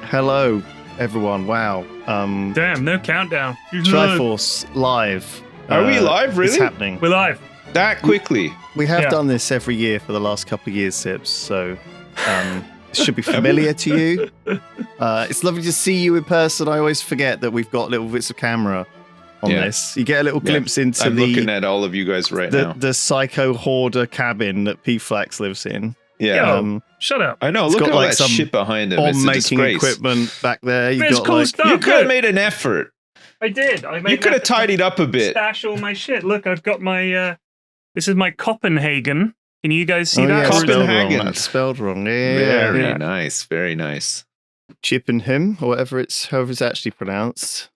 Hello, everyone. Wow. Damn, no countdown. Triforce live. Are we live, really? It's happening. We're live. That quickly? We have Yeah. done this every year for the last couple of years, Sips, so it should be familiar to you. It's lovely to see you in person. I always forget that we've got little bits of camera on this. You get a little glimpse into I'm looking at all of you guys right now. the psycho hoarder cabin that Pickaxe lives in. Yeah. Yo, shut up. I know. It's Look got, at all like, that some shit behind him. It's a Bomb-making disgrace. equipment back there. You There's got cool like stuff. You could have made an effort. I did. You could have tidied up a bit. Stash all my shit. Look, I've got my. This is my Copenhagen. Can you guys see that? Yeah, Or is spelled it- wrong. Copenhagen. That's spelled wrong. Yeah. Very nice. Very nice. Chippenham, or however it's actually pronounced.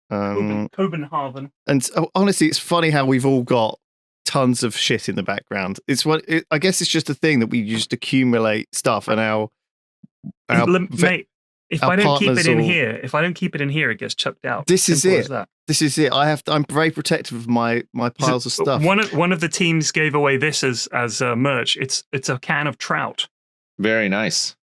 Copenhagen. And honestly, it's funny how we've all got tons of shit in the background. I guess it's just a thing that we just accumulate stuff, and Mate, if our I don't keep partners it in all- here, it gets chucked out. This is Simple it. as that. This is it. I'm very protective of my piles of stuff. One of the teams gave away this as merch. It's a can of trout. Very nice.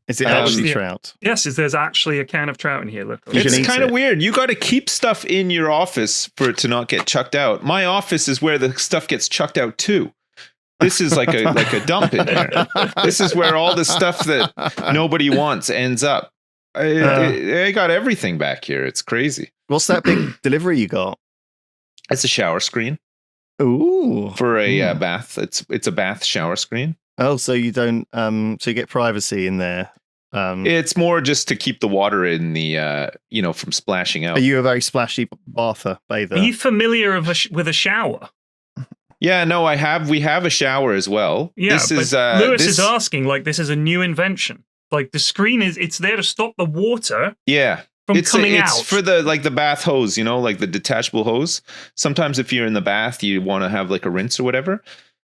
Is it actually yeah. trout? Yes, there's actually a can of trout in here. Look. You can It's eat kind of it. weird. You got to keep stuff in your office for it to not get chucked out. My office is where the stuff gets chucked out too. This is like a dump in there. This is where all the stuff that nobody wants ends up. I got everything back here. It's crazy. What's that big delivery you got? It's a shower screen Ooh. for a bath. It's a bath shower screen. Oh, so you don't so you get privacy in there. It's more just to keep the water in the from splashing out. Are you a very splashy bather? Are you familiar with a shower? Yeah, no, I have. We have a shower as well. Yeah, this but is Lewis is asking like this is a new invention. Like the screen it's there to stop the water from coming out. It's for the bath hose, like the detachable hose. Sometimes if you're in the bath, you want to have like a rinse or whatever.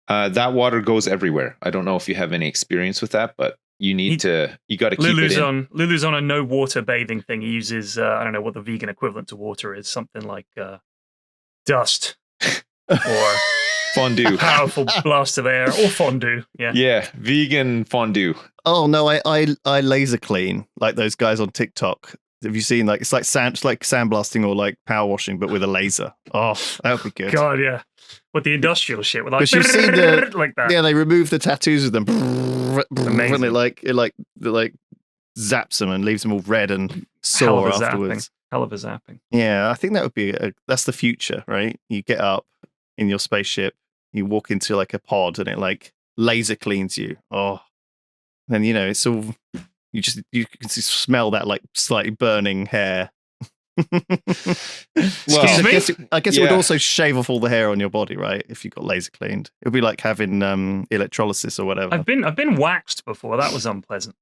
That water goes everywhere. I don't know if you have any experience with that, but you got to keep it in. Lulu's on a no water bathing thing. He uses I don't know what the vegan equivalent to water is, something like dust or Fondue. powerful blast of air or fondue. Yeah. Yeah, vegan fondue. Oh no, I laser clean like those guys on TikTok. Have you seen it's like sandblasting or like power washing, but with a laser? Oh, that would be good. God, yeah. With the industrial shit, with like, Because you've seen the like that. Yeah, they remove the tattoos of them. Amazing. And it zaps them and leaves them all red and Hell sore of a afterwards. zapping. Hell of a zapping. Yeah, I think that would be that's the future, right? You get up in your spaceship, you walk into like a pod, and it like laser cleans you. Oh, and then it's all you can smell that like slightly burning hair. Well, I guess it would also shave off all the hair on your body, right? If you got laser cleaned, it'd be like having electrolysis or whatever. I've been waxed before. That was unpleasant.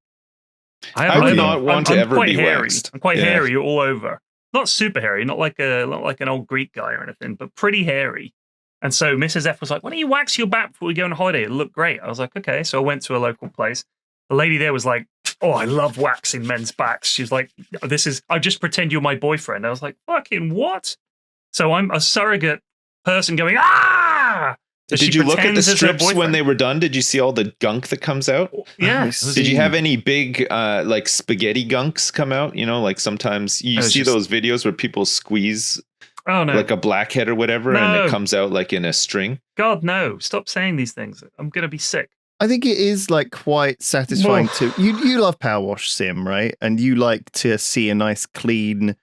I would not want to ever quite be hairy. waxed. I'm quite Yeah. hairy all over. Not super hairy, not like an old Greek guy or anything, but pretty hairy. And so Mrs. F was like, "Why don't you wax your back before we go on holiday? It'll look great." I was like, "Okay." So I went to a local place. The lady there was like, "Oh, I love waxing men's backs." She's like, I just pretend you're my boyfriend. I was like, "Fucking what?" So I'm a surrogate person going, "Ah!" So Did she you look at the pretends as her strips when boyfriend. they were done? Did you see all the gunk that comes out? Yeah. Did you have any big like spaghetti gunks come out? Like sometimes you see those videos where people squeeze Oh no. like a blackhead or whatever, and No. it comes out like in a string. God, no. Stop saying these things. I'm going to be sick. I think it is like quite satisfying to you love power wash sim, right? And you like to see a nice clean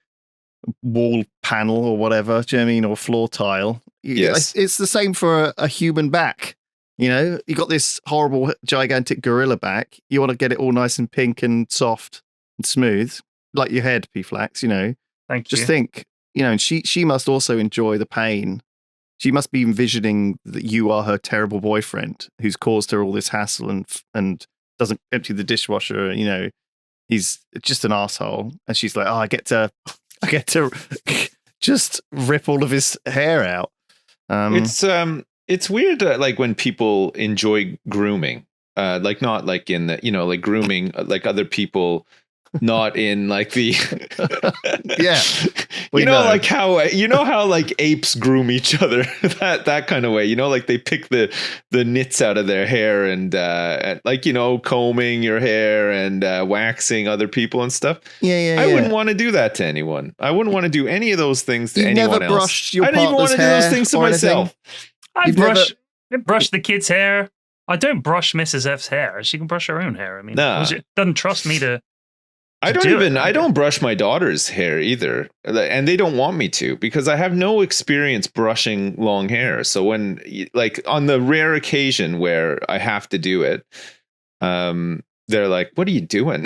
wall panel or whatever, do you know what I mean? Or floor tile. Yes. It's the same for a human back. You got this horrible gigantic gorilla back. You want to get it all nice and pink and soft and smooth, like your head, P-Flax, Thank you. Just think, and she must also enjoy the pain. She must be envisioning that you are her terrible boyfriend who's caused her all this hassle and doesn't empty the dishwasher. He's just an asshole, and she's like, "Oh, I get to just rip all of his hair out." It's weird, like when people enjoy grooming, like not like in the like grooming like other people. Not in like the Yeah. You know, like how like apes groom each other that kind of way. You know, like they pick the nits out of their hair and like, you know, combing your hair and waxing other people and stuff. I wouldn't want to do that to anyone. I wouldn't want to do any of those things to anyone never else. Brushed your I don't even want to do those things to myself. I brush the kids' hair. I don't brush Mrs. F's hair. She can brush her own hair. I mean, she doesn't trust me to. I don't brush my daughter's hair either, and they don't want me to because I have no experience brushing long hair. So when, like, on the rare occasion where I have to do it, they're like, "What are you doing?"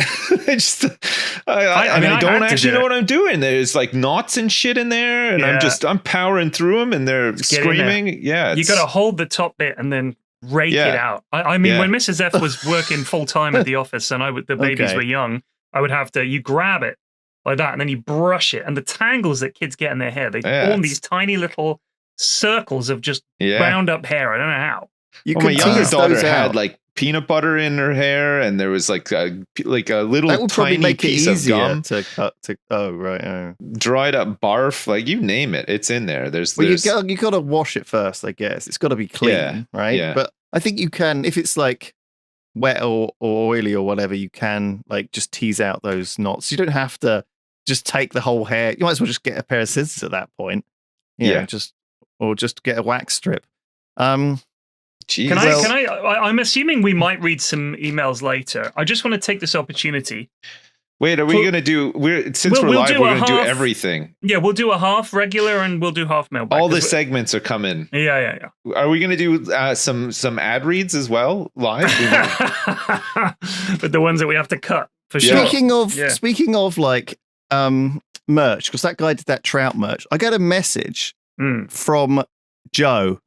I don't actually know what I'm doing. There's like knots and shit in there, and I'm powering through them, and they're screaming. Yeah, you got to hold the top bit and then rake it out. I mean, when Mrs. F was working full time at the office and the babies were young, I would have to, you grab it like that and then you brush it. And the tangles that kids get in their hair, they form these tiny little circles of just bound up hair. I don't know how. My younger daughter had like peanut butter in her hair, and there was like a little tiny piece of gum to cut. Dried up barf, like you name it, it's in there. You got to wash it first, I guess. It's got to be clean, right? Yeah. But I think you can, if it's like wet or oily or whatever, you can like just tease out those knots. You don't have to just take the whole hair. You might as well just get a pair of scissors at that point. Just get a wax strip. I'm assuming we might read some emails later. I just want to take this opportunity. Wait, are we going to do? We're live. We're going to do everything. Yeah, we'll do a half regular and we'll do half mailbag. All the segments are coming. Yeah. Are we going to do some ad reads as well live? But the ones that we have to cut for sure. Speaking of like merch, because that guy did that trout merch. I got a message from Joe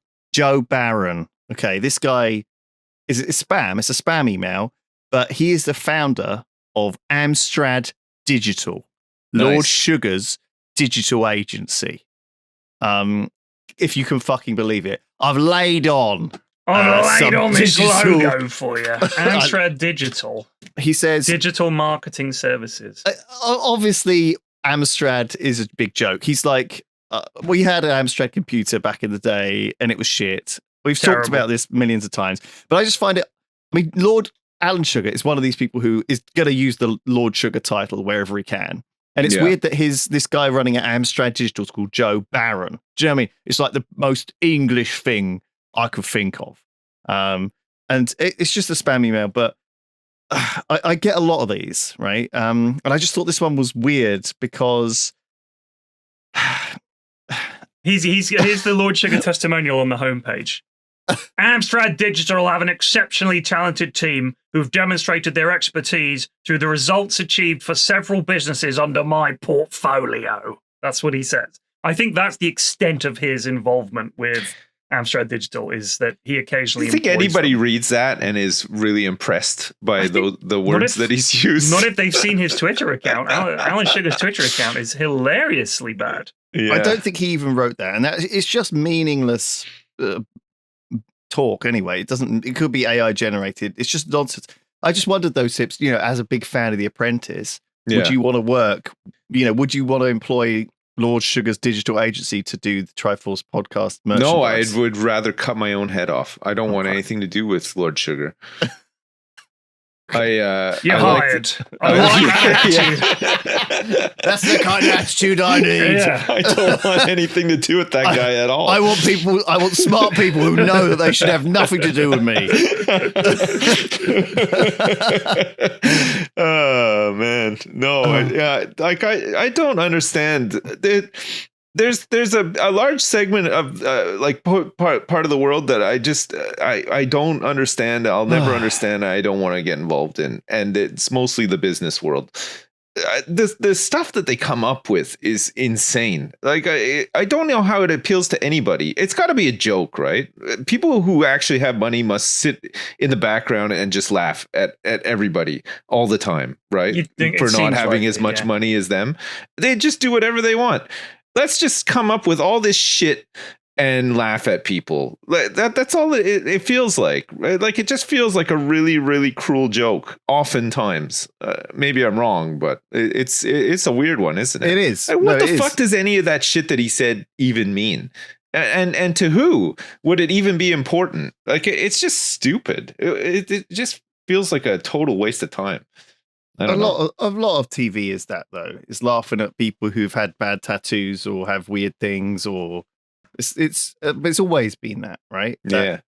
Barron. Okay, this guy is spam. It's a spam email, but he is the founder of Amstrad Digital, Lord Sugar's digital agency. If you can fucking believe it, I've laid on this logo for you. Amstrad Digital. He says digital marketing services. Obviously, Amstrad is a big joke. He's like, we had an Amstrad computer back in the day, and it was shit. We've talked about this millions of times, but I just find it. I mean, Lord Alan Sugar is one of these people who is going to use the Lord Sugar title wherever he can. And it's weird that this guy running at Amstrad Digital is called Joe Barron. Do you know what I mean? It's like the most English thing I could think of. And it's just a spam email, but I get a lot of these, right? And I just thought this one was weird because here's the Lord Sugar testimonial on the homepage. Amstrad Digital have an exceptionally talented team who've demonstrated their expertise through the results achieved for several businesses under my portfolio. That's what he says. I think that's the extent of his involvement with Amstrad Digital, is that he occasionally. Do you think anybody reads that and is really impressed by the words that he's used? Not if they've seen his Twitter account. Alan Sugar's Twitter account is hilariously bad. Yeah. I don't think he even wrote that, and it's just meaningless talk anyway. It could be AI generated. It's just nonsense. I just wondered those tips, as a big fan of The Apprentice, would you want to work, would you want to employ Lord Sugar's digital agency to do the Triforce podcast merchandise? No, I would rather cut my own head off. I don't want anything to do with Lord Sugar. You're hired. I like that attitude. That's the kind of attitude I need. Yeah. I don't want anything to do with that guy at all. I want smart people who know that they should have nothing to do with me. Oh man, no, I don't understand. There's a large segment of part of the world that I don't understand. I'll never understand. I don't want to get involved in, and it's mostly the business world. The stuff that they come up with is insane. Like I don't know how it appeals to anybody. It's got to be a joke, right? People who actually have money must sit in the background and just laugh at everybody all the time, right? For not having as much money as them. They just do whatever they want. Let's just come up with all this shit and laugh at people. That's all it feels like. Like it just feels like a really, really cruel joke. Oftentimes, maybe I'm wrong, but it's a weird one, isn't it? It is. Like, what the fuck does any of that shit that he said even mean? And to who would it even be important? Like it's just stupid. It just feels like a total waste of time. A lot of TV is that though. It's laughing at people who've had bad tattoos or have weird things, or it's always been that, right? That's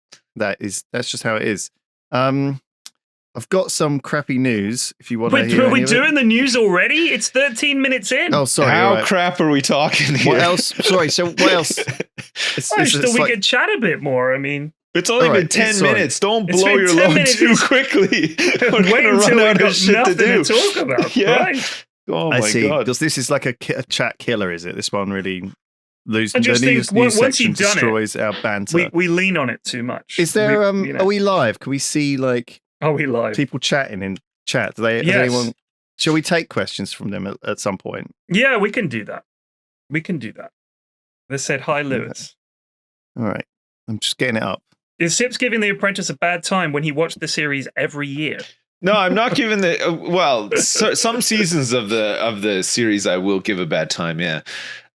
just how it is. I've got some crappy news. If you want to hear, are we doing the news already? It's 13 minutes in. Oh, sorry. How crap are we talking here? What else? Sorry. So what else? We could chat a bit more. I mean, it's only been 10 minutes. Don't blow your load too quickly. Wait until we've got nothing to talk about. Yeah. Right. Oh my God. Because this is like a chat killer, is it? This one really loses. I just think once you've done destroys our banter. We lean on it too much. Is there? Are we live? Can we see like? Are we live? People chatting in chat. Does anyone? Shall we take questions from them at some point? Yeah, we can do that. They said hi, Lewis. All right, I'm just getting it up. Is Sips giving The Apprentice a bad time when he watched the series every year? No, I'm not giving some seasons of the series I will give a bad time. Yeah,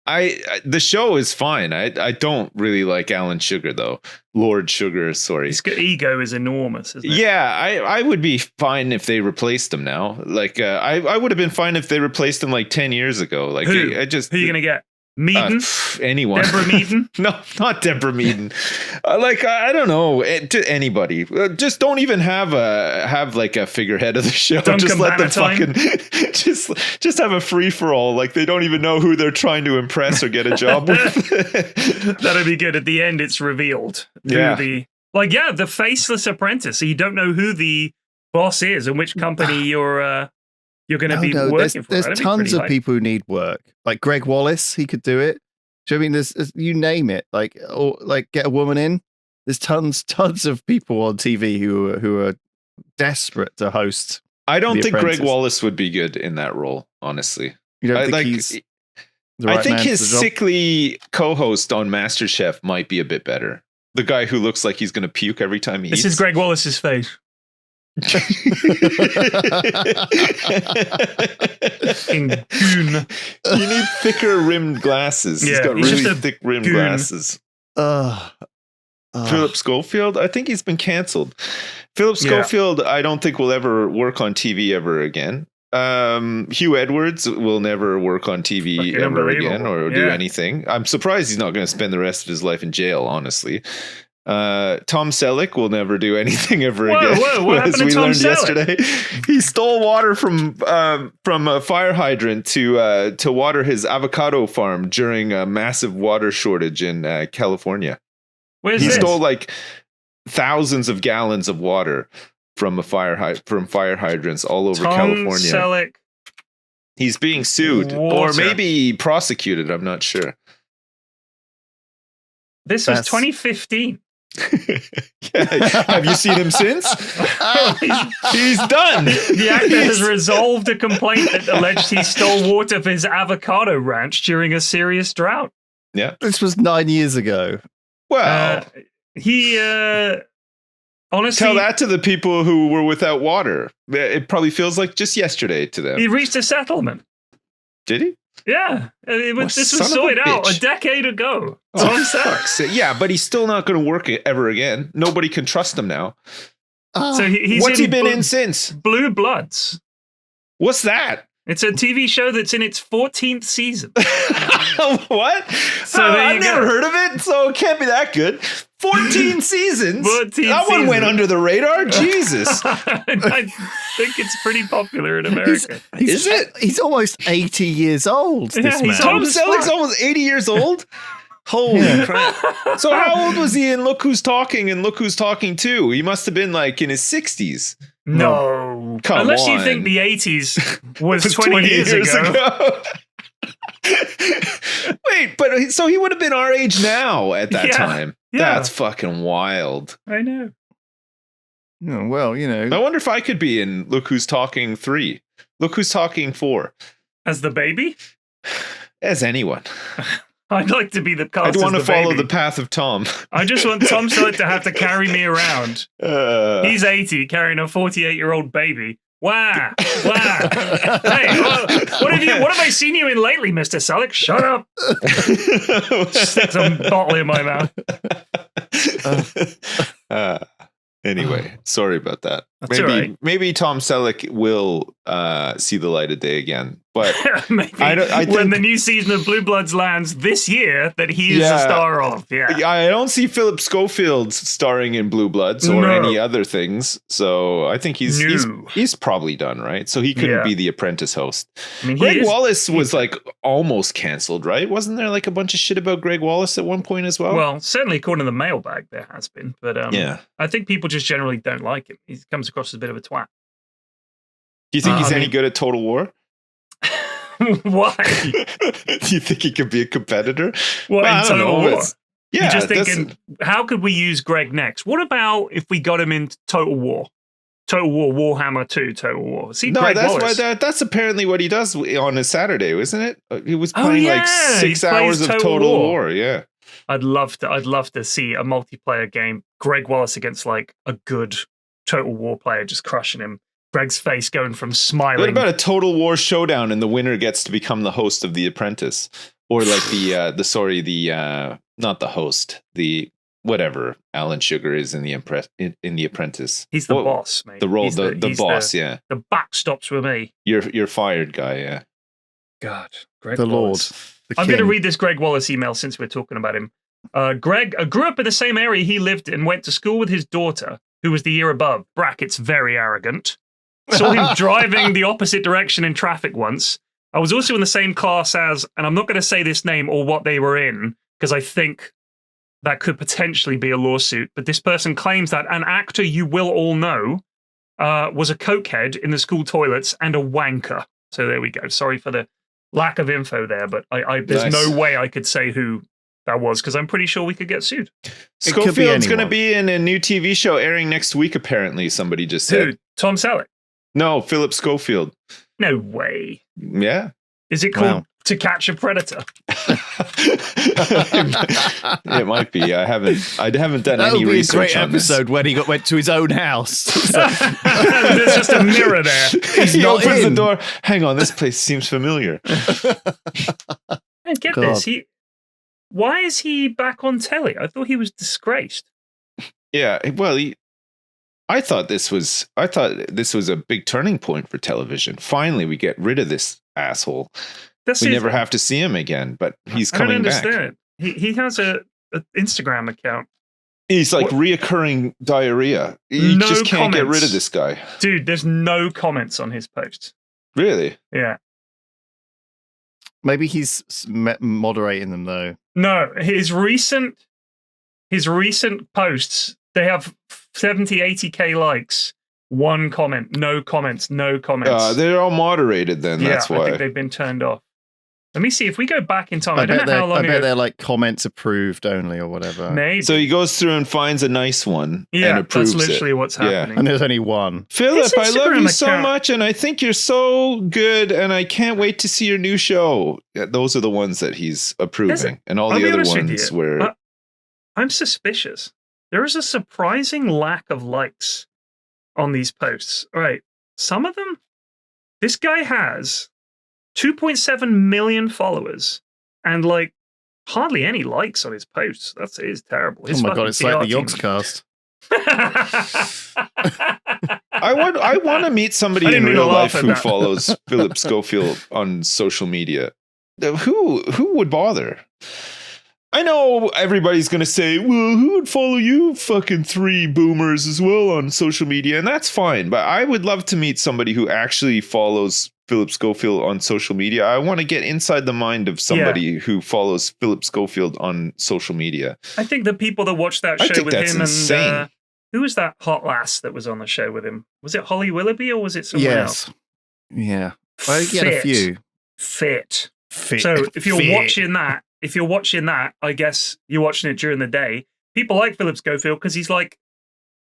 the show is fine. I don't really like Alan Sugar though. Lord Sugar, sorry. His ego is enormous, isn't it? Yeah, I would be fine if they replaced him now. Like I would have been fine if they replaced him like 10 years ago. Like who are you gonna get? Meaden? Anyone. Deborah Meaden? No, not Deborah Meaden. I don't know. Anybody. Just don't even have like a figurehead of the show. Just let them fucking just have a free for all. Like they don't even know who they're trying to impress or get a job with. That'll be good. At the end, it's revealed. The faceless apprentice. So you don't know who the boss is and which company you're going to be working for. There's tons of people who need work. Like Greg Wallace, he could do it. Do you know what I mean? There's you name it. Like get a woman in. There's tons of people on TV who are desperate to host. I don't think Greg Wallace would be good in that role. Honestly, you don't think he's the right I think man his sickly co-host on MasterChef might be a bit better. The guy who looks like he's going to puke every time he eats. This is Greg Wallace's face. You need thicker rimmed glasses. He's got really thick rimmed glasses. Philip Schofield, I think he's been canceled. Philip Schofield, I don't think will ever work on TV ever again. Hugh Edwards will never work on TV ever again or do anything. I'm surprised he's not going to spend the rest of his life in jail, honestly. Tom Selleck will never do anything ever again. What happened to Tom Selleck? Yesterday, he stole water from a fire hydrant to water his avocado farm during a massive water shortage in California. He stole like thousands of gallons of water from fire hydrants all over California. Tom Selleck. He's being sued or maybe prosecuted. I'm not sure. This was 2015. Have you seen him since? He's done. The actor has resolved a complaint that alleged he stole water for his avocado ranch during a serious drought. Yeah. This was 9 years ago. Well, he honestly tell that to the people who were without water. It probably feels like just yesterday to them. He reached a settlement. Did he? Yeah, this was sorted out a decade ago. Yeah, but he's still not going to work ever again. Nobody can trust him now. So what's he been in since? Blue Bloods. What's that? It's a TV show that's in its 14th season. What? So I've never heard of it, so it can't be that good. 14 seasons? That one went under the radar? Jesus. I think it's pretty popular in America. Is it? He's almost 80 years old, this man. Tom Selleck's almost 80 years old? Holy crap. So how old was he in Look Who's Talking and Look Who's Talking 2? He must have been like in his 60s. No. Come Unless on. you think the 80s was 20 years ago. Wait, but so he would have been our age now at that time. Yeah. That's fucking wild. I know. Oh, well, you know. I wonder if I could be in Look Who's Talking 3. Look Who's Talking 4. As the baby? As anyone. I'd like to be the cast. I'd want to follow baby. the path of Tom. I just want Tom Selleck to have to carry me around. He's 80, carrying a 48-year-old baby. Wow. Hey, what have I seen you in lately, Mr. Selleck? Shut up. Stick some bottle in my mouth. Anyway, sorry about that. That's all right. Maybe Tom Selleck will see the light of day again. But maybe when the new season of Blue Bloods lands this year, that he is the star of. Yeah, I don't see Philip Schofield starring in Blue Bloods or any other things. So I think he's probably done, right? So he couldn't be the Apprentice host. I mean, Greg Wallace was like almost canceled, right? Wasn't there like a bunch of shit about Greg Wallace at one point as well? Well, certainly according to the mailbag, there has been. But I think people just generally don't like him. He comes across as a bit of a twat. Do you think he's any good at Total War? Why? Do you think he could be a competitor? What, in Total War? Yeah. You're just thinking, how could we use Greg next? What about if we got him in Total War? Total War, Warhammer 2, Total War. See, no, Greg that's Wallace. that's apparently what he does on a Saturday, isn't it? He was playing like 6 hours of Total War. Yeah. I'd love to see a multiplayer game. Greg Wallace against like a good Total War player, just crushing him. Greg's face going from smiling. What about a Total War showdown and the winner gets to become the host of The Apprentice? Or like not the host, the whatever Alan Sugar is in the Apprentice. He's the boss, mate. The role, the boss, yeah. The back stops with me. You're fired, guy, yeah. God, Greg the Wallace. Lord. I'm going to read this Greg Wallace email since we're talking about him. Greg grew up in the same area he lived in, went to school with his daughter, who was the year above, brackets very arrogant. Saw him driving the opposite direction in traffic once. I was also in the same class as, and I'm not going to say this name or what they were in, because I think that could potentially be a lawsuit, but this person claims that an actor you will all know was a cokehead in the school toilets and a wanker. So there we go. Sorry for the lack of info there, but there's no way I could say who that was, because I'm pretty sure we could get sued. Schofield's going to be in a new TV show airing next week, apparently, somebody just said. Who? Tom Selleck? No, Philip Schofield. No way. Yeah. Is it called To Catch a Predator? It might be. I haven't done any research. That would be a great episode when he went to his own house. There's just a mirror there. He opens the door. Hang on, this place seems familiar. And get this. Why is he back on telly? I thought he was disgraced. Yeah, well, I thought this was a big turning point for television. Finally, we get rid of this asshole. We never have to see him again, but he's coming back. I don't understand. He has an Instagram account. He's like reoccurring diarrhea. You just can't get rid of this guy. Dude, there's no comments on his posts. Really? Yeah. Maybe he's moderating them, though. No, his recent posts, they have 70, 80K likes. One comment, no comments. They're all moderated then, that's why. I think they've been turned off. Let me see if we go back in time. I don't know how long. I bet they're like comments approved only or whatever. Maybe. So he goes through and finds a nice one and approves that's literally what's happening. Yeah. And there's only one. Philip, I love you so much and I think you're so good and I can't wait to see your new show. Yeah, those are the ones that he's approving. And all the other ones were... I'm suspicious. There is a surprising lack of likes on these posts. All right. Some of them, this guy has 2.7 million followers and like hardly any likes on his posts. It is terrible. Oh my God, it's like the Yogscast. I want to meet somebody in real life who follows Philip Schofield on social media. Who would bother? I know everybody's going to say, well, who would follow you fucking 3 boomers as well on social media? And that's fine. But I would love to meet somebody who actually follows Philip Schofield on social media. I want to get inside the mind of somebody who follows Philip Schofield on social media. I think the people that watch that show with him and who was that hot lass that was on the show with him? Was it Holly Willoughby or was it someone else? Yeah. Well, you get a few. Fit. So if you're watching that, I guess you're watching it during the day. People like Philip Schofield because he's like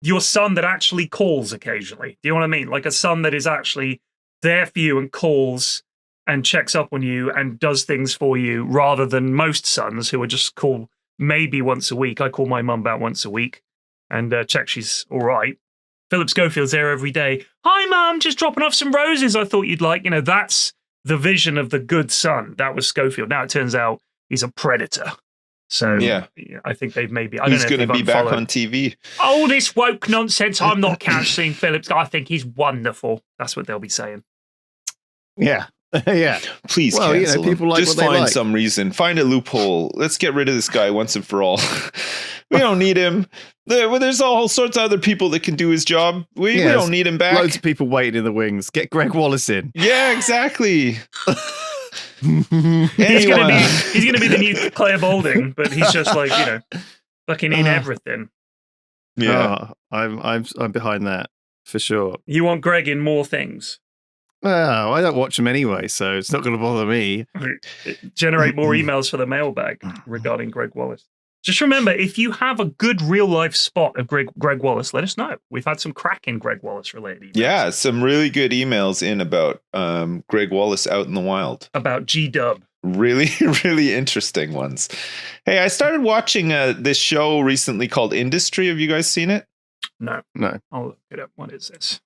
your son that actually calls occasionally. Do you know what I mean? Like a son that is actually there for you and calls and checks up on you and does things for you, rather than most sons who are just called maybe once a week. I call my mum about once a week and check she's all right. Philip Schofield's there every day. Hi, Mum, just dropping off some roses I thought you'd like. That's the vision of the good son. That was Schofield. Now it turns out he's a predator. So I think they've maybe... He's going to be back on TV. Oh, this woke nonsense. I'm not cancelling Phillips. I think he's wonderful. That's what they'll be saying. Yeah. Yeah. Please cancel him. People like just find some reason. Find a loophole. Let's get rid of this guy once and for all. We don't need him. There's all sorts of other people that can do his job. We don't need him back. Loads of people waiting in the wings. Get Greg Wallace in. Yeah, exactly. He's gonna be the new Claire Balding, but he's just like, fucking in everything. Yeah, I'm behind that for sure. You want Greg in more things? Well, I don't watch him anyway, so it's not going to bother me. Generate more emails for the mailbag regarding Greg Wallace. Just remember, if you have a good real life spot of Greg Wallace, let us know. We've had some cracking Greg Wallace related emails. Yeah, some really good emails in about Greg Wallace out in the wild. About G-Dub. Really, really interesting ones. Hey, I started watching this show recently called Industry. Have you guys seen it? No. I'll look it up. What is this?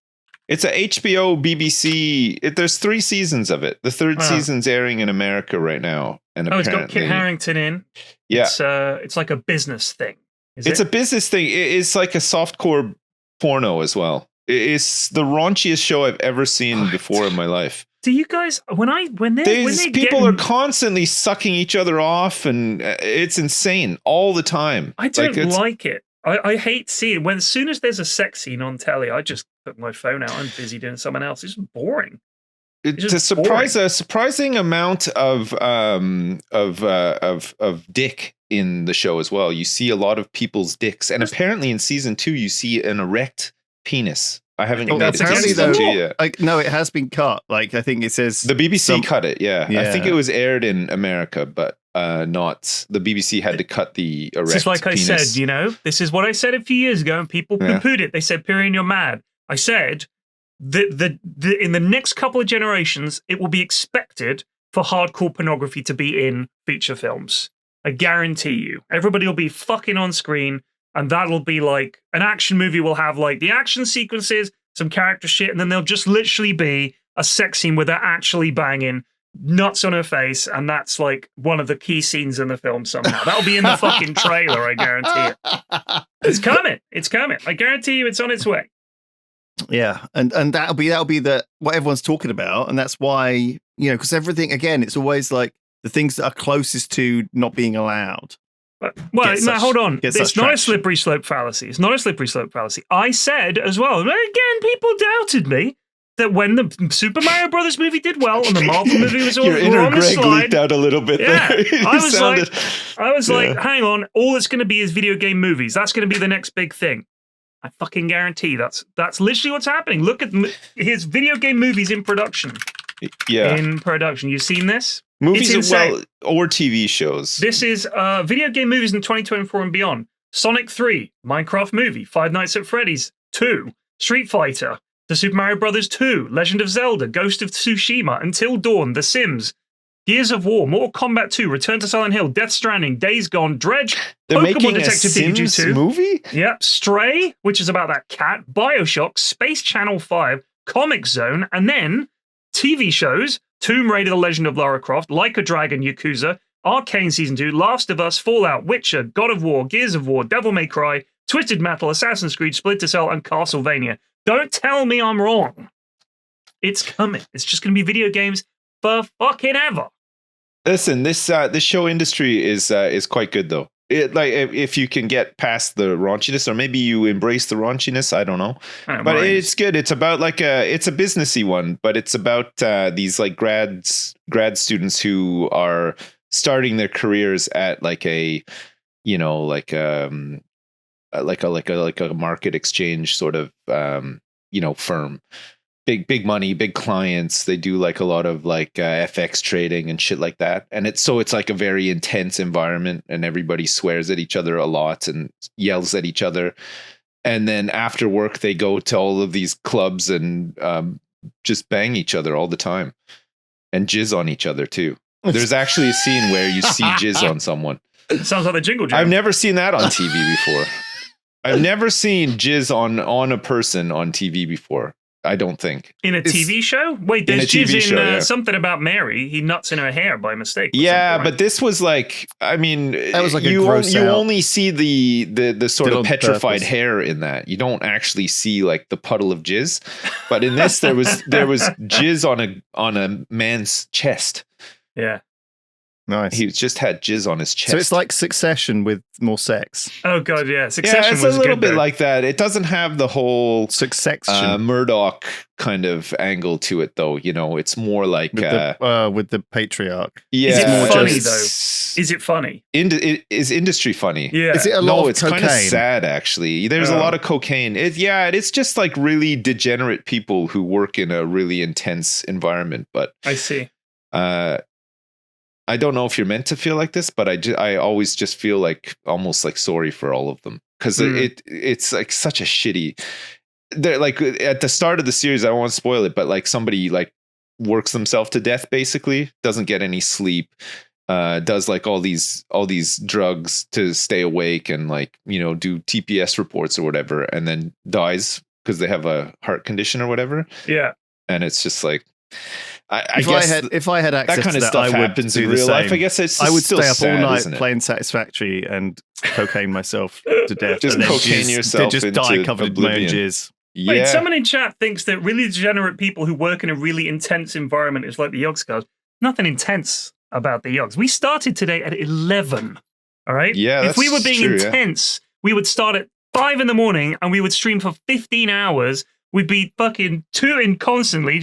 It's a HBO BBC. There's 3 seasons of it. The 3rd season's airing in America right now. And it's got Kit Harington in. Yeah. It's like a business thing. It's a business thing. It's like a softcore porno as well. It's the raunchiest show I've ever seen before in my life. Do you guys when people are constantly sucking each other off, and it's insane all the time. I don't like it. I hate seeing as soon as there's a sex scene on telly, I just put my phone out. I'm busy doing something else. It's boring. A surprising amount of dick in the show as well. You see a lot of people's dicks, and apparently in season 2 you see an erect penis. I haven't made it to season 2 yet. No, it has been cut. Like I think it says the BBC cut it. Yeah, I think it was aired in America, but not the BBC had to cut the erect. It's just like penis. I said, this is what I said a few years ago, and people poo-pooed it. They said, "Pyrian, you're mad." I said that in the next couple of generations, it will be expected for hardcore pornography to be in feature films. I guarantee you, everybody will be fucking on screen. And that'll be like an action movie will have like the action sequences, some character shit, and then there'll just literally be a sex scene where they're actually banging nuts on her face. And that's like one of the key scenes in the film somehow. That'll be in the fucking trailer, I guarantee it. It's coming. It's coming. I guarantee you it's on its way. Yeah. And that'll be what everyone's talking about. And that's why, because everything, again, it's always like the things that are closest to not being allowed. Hold on. It's not a slippery slope fallacy. It's not a slippery slope fallacy. I said as well, again, people doubted me that when the Super Mario Brothers movie did well and the Marvel movie was your inner on the Greg slide, leaked out a little bit there. I was like, hang on, all it's going to be is video game movies. That's going to be the next big thing. I fucking guarantee that's literally what's happening. Look at his video game movies in production. Yeah. In production. You've seen this? Movies or TV shows. This is video game movies in 2024 and beyond. Sonic 3, Minecraft movie, Five Nights at Freddy's 2, Street Fighter, The Super Mario Brothers 2, Legend of Zelda, Ghost of Tsushima, Until Dawn, The Sims, Gears of War, Mortal Kombat 2, Return to Silent Hill, Death Stranding, Days Gone, Dredge, They're Pokemon making Detective a Pikachu Sims 2 movie? Yep, Stray, which is about that cat, BioShock, Space Channel 5, Comic Zone, and then TV shows, Tomb Raider, The Legend of Lara Croft, Like a Dragon, Yakuza, Arcane Season 2, Last of Us, Fallout, Witcher, God of War, Gears of War, Devil May Cry, Twisted Metal, Assassin's Creed, Splinter Cell, and Castlevania. Don't tell me I'm wrong. It's coming. It's just going to be video games for fucking ever. Listen, this show Industry is quite good though. If you can get past the raunchiness, or maybe you embrace the raunchiness, I don't know. But it's good. It's about it's a businessy one, but it's about these like grad students who are starting their careers at like a market exchange sort of firm. Big money, big clients. They do like a lot of like FX trading and shit like that. And it's like a very intense environment, and everybody swears at each other a lot and yells at each other. And then after work, they go to all of these clubs and just bang each other all the time. and jizz on each other too. There's actually a scene where you see jizz on someone. It sounds like the Jingle Jam. I've never seen that on TV before. I've never seen jizz on a person on TV before. I don't think. In a TV show? Wait, there's jizz in something about Mary. He nuts in her hair by mistake. Yeah, right? But this was like, I mean, that was like you only see the sort of petrified hair in that. You don't actually see like the puddle of jizz. But in this, there was jizz on a man's chest. Yeah. Nice. He just had jizz on his chest. So it's like Succession with more sex. Oh god, yeah. Succession it's was a little bit though. like that. It doesn't have the whole Succession Murdoch kind of angle to it, though. You know, it's more like with the patriarch. Yeah, is it funny though? Is it funny? Is industry funny? Yeah. Is it a lot of it's cocaine? Kind of sad actually. There's a lot of cocaine. It's just like really degenerate people who work in a really intense environment. But I see. I don't know if you're meant to feel like this, but I always just feel like almost like sorry for all of them because it's like such a shitty. They're like at the start of the series. I don't want to spoil it, but like somebody like works themselves to death. Basically, doesn't get any sleep. Does like all these drugs to stay awake and like do TPS reports or whatever, and then dies because they have a heart condition or whatever. Yeah, and it's just like. If I had access that kind to of that, stuff I would happens do in the real same. life. I guess I would still stay up sad, all night isn't it? playing Satisfactory and cocaine myself to death. Just and then cocaine yourself just into die covered oblivion. in my own jizz. Yeah. Wait, someone in chat thinks that really degenerate people who work in a really intense environment is like the Yogs guys. Nothing intense about the Yogs. We started today at 11. All right. Yeah. If we were being true, intense, we would start at 5 in the morning and we would stream for 15 hours. We'd be fucking tooting constantly.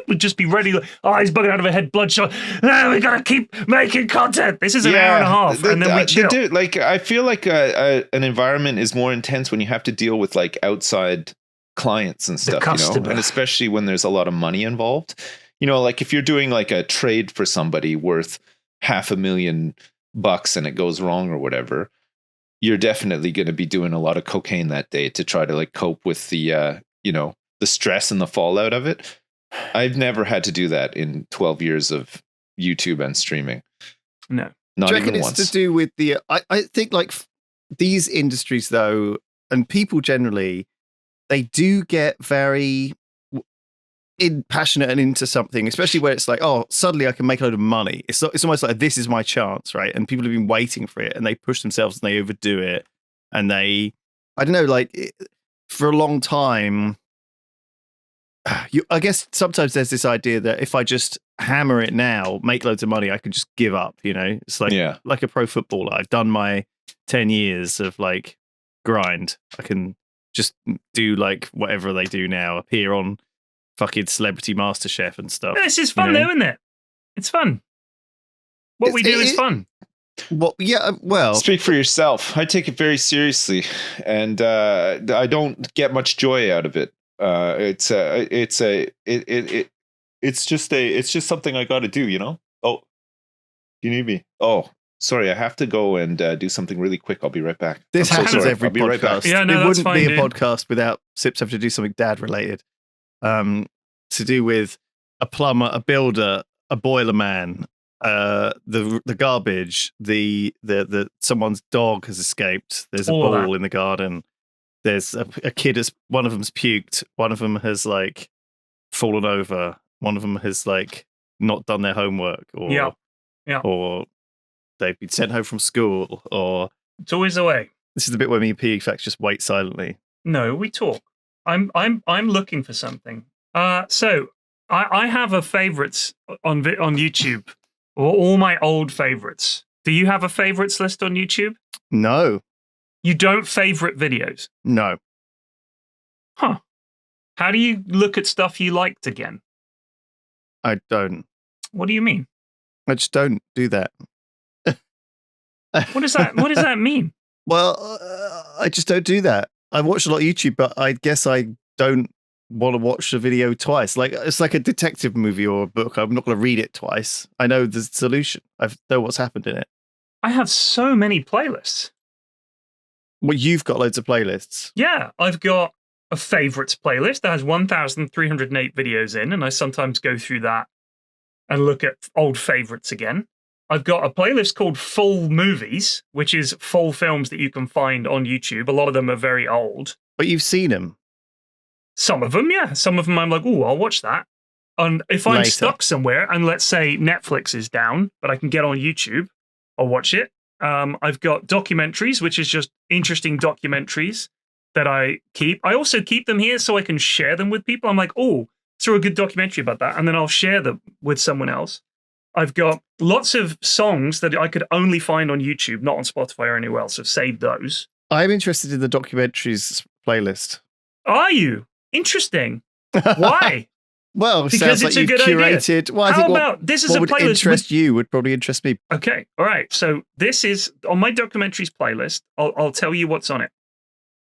We'd just be ready. Like, eyes bugging out of her head, bloodshot. We gotta keep making content. This is an hour and a half, and then we chill. Like I feel like an environment is more intense when you have to deal with like outside clients and stuff, and especially when there's a lot of money involved. Like if you're doing like a trade for somebody worth $500,000 and it goes wrong or whatever, you're definitely going to be doing a lot of cocaine that day to try to like cope with the the stress and the fallout of it. I've never had to do that in 12 years of YouTube and streaming. No. Not even once. It's to do with the, I think like these industries though, and people generally, they do get very passionate and into something, especially where it's like, oh, suddenly I can make a load of money. It's almost like this is my chance, right? And people have been waiting for it and they push themselves and they overdo it. And I don't know, like for a long time, I guess sometimes there's this idea that if I just hammer it now, make loads of money, I can just give up, It's like like a pro footballer. I've done my 10 years of like grind. I can just do like whatever they do now, appear on fucking Celebrity MasterChef and stuff. This is fun though, isn't it? It's fun. What we do is fun. Well, yeah, well, speak for yourself. I take it very seriously, and I don't get much joy out of it. It's just something I got to do, Oh, you need me? Oh, sorry, I have to go and do something really quick. I'll be right back. This happens every podcast. Right back. Yeah, no, it wouldn't fine, be a dude. podcast without Sips having to do something dad related. To do with a plumber, a builder, a boiler man, the garbage, the someone's dog has escaped. There's a ball in the garden. There's a kid. One of them's puked. One of them has like fallen over. One of them has like not done their homework, or they've been sent home from school. Or it's always the way. This is the bit where me and Pickaxe just wait silently. No, we talk. I'm looking for something. So I have a favorites on YouTube, or all my old favorites. Do you have a favorites list on YouTube? No. You don't favorite videos? No. Huh. How do you look at stuff you liked again? I don't. What do you mean? I just don't do that. What does that mean? Well, I just don't do that. I watch a lot of YouTube, but I guess I don't want to watch the video twice. Like it's like a detective movie or a book. I'm not going to read it twice. I know the solution. I know what's happened in it. I have so many playlists. Well, you've got loads of playlists. Yeah, I've got a favorites playlist that has 1,308 videos in, and I sometimes go through that and look at old favorites again. I've got a playlist called Full Movies, which is full films that you can find on YouTube. A lot of them are very old. But you've seen them. Some of them, yeah. Some of them I'm like, oh, I'll watch that. And if I'm Later. stuck somewhere, and let's say Netflix is down, but I can get on YouTube, I'll watch it. I've got documentaries, which is just interesting documentaries that I keep. I also keep them here so I can share them with people. I'm like, oh, saw a good documentary about that, and then I'll share them with someone else. I've got lots of songs that I could only find on YouTube, not on Spotify or anywhere else. I've saved those. I'm interested in the documentaries playlist. Are you? Interesting. Why? Well, Because sounds it's like a you've good idea. curated. Well, I How think about this is what a would playlist interest you would probably interest me. Okay, all right. So this is on my documentaries playlist. I'll tell you what's on it.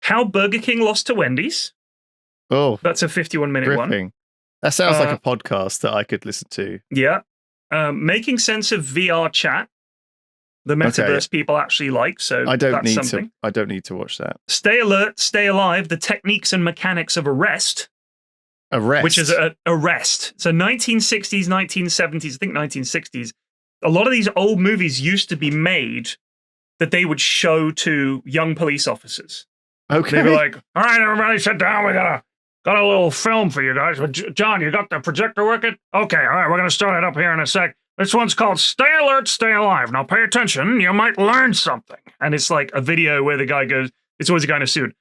How Burger King Lost to Wendy's. Oh, That's a 51-minute one. gripping. That sounds like a podcast that I could listen to. Yeah. Making sense of VR chat. The metaverse people actually like. So I don't that's need something. to. I don't need to watch that. Stay alert, stay alive. The techniques and mechanics of arrest. Arrest, Which is arrest. So 1960s, 1970s, I think 1960s. A lot of these old movies used to be made that they would show to young police officers. okay. They'd be like, all right, everybody sit down. We got a little film for you guys. John, you got the projector working? Okay, all right, we're going to start it up here in a sec. This one's called Stay Alert, Stay Alive. Now pay attention. You might learn something. And it's like a video where the guy goes, it's always a guy in a suit.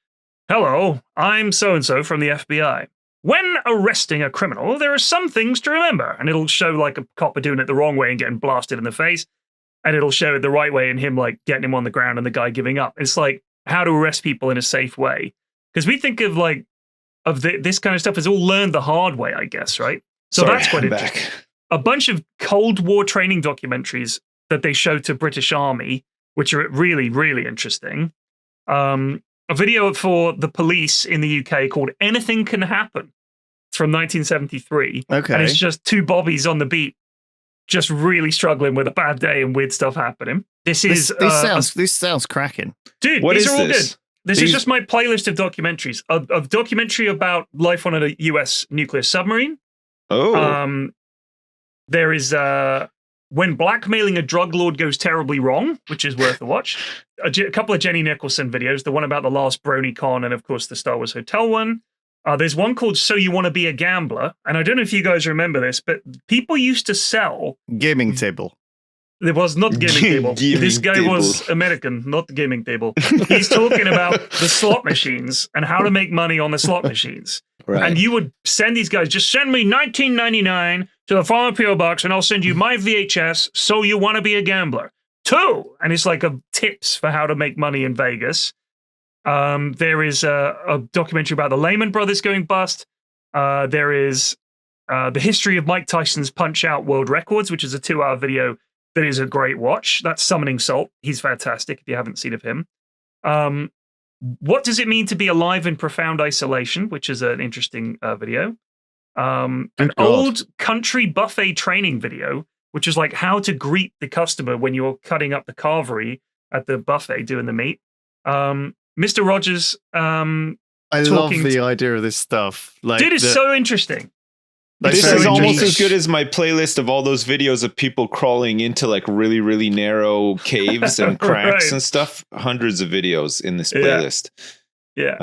Hello, I'm so-and-so from the FBI. When arresting a criminal, there are some things to remember. And it'll show like a copper doing it the wrong way and getting blasted in the face. And it'll show it the right way and him like getting him on the ground and the guy giving up. It's like how to arrest people in a safe way. Because we think of like, this kind of stuff is all learned the hard way, I guess, right? So Sorry, that's quite I'm interesting. back. A bunch of Cold War training documentaries that they show to British Army, which are really, really interesting. A video for the police in the UK called Anything Can Happen. It's from 1973. Okay. And it's just two bobbies on the beat, just really struggling with a bad day and weird stuff happening. This sounds cracking. Dude, What these is are all this? good. This is just my playlist of documentaries. A documentary about life on a US nuclear submarine. Oh. There is When Blackmailing a Drug Lord Goes Terribly Wrong, which is worth a watch. A couple of Jenny Nicholson videos, the one about the last BronyCon and, of course, the Star Wars Hotel one. There's one called So You Want to Be a Gambler. And I don't know if you guys remember this, but people used to sell... Gaming table. It was not gaming table. Gaming This guy table. was American, not gaming table. He's talking about the slot machines and how to make money on the slot machines. Right. And you would send these guys, just send me $19.99 to the following PO box and I'll send you my VHS, So You Want to Be a Gambler. 2. And it's like tips for how to make money in Vegas. There is a documentary about the Lehman Brothers going bust. There is the history of Mike Tyson's Punch-Out World Records, which is a 2-hour video that is a great watch. That's Summoning Salt. He's fantastic if you haven't seen of him. What does it mean to be alive in profound isolation, which is an interesting video. An old country buffet training video, which is like how to greet the customer when you're cutting up the carvery at the buffet doing the meat. Mr. Rogers. I love the idea of this stuff. Like, dude, it's so interesting. This very is almost niche. as good as my playlist of all those videos of people crawling into like really, really narrow caves and cracks Right. and stuff. Hundreds of videos in this playlist. Yeah.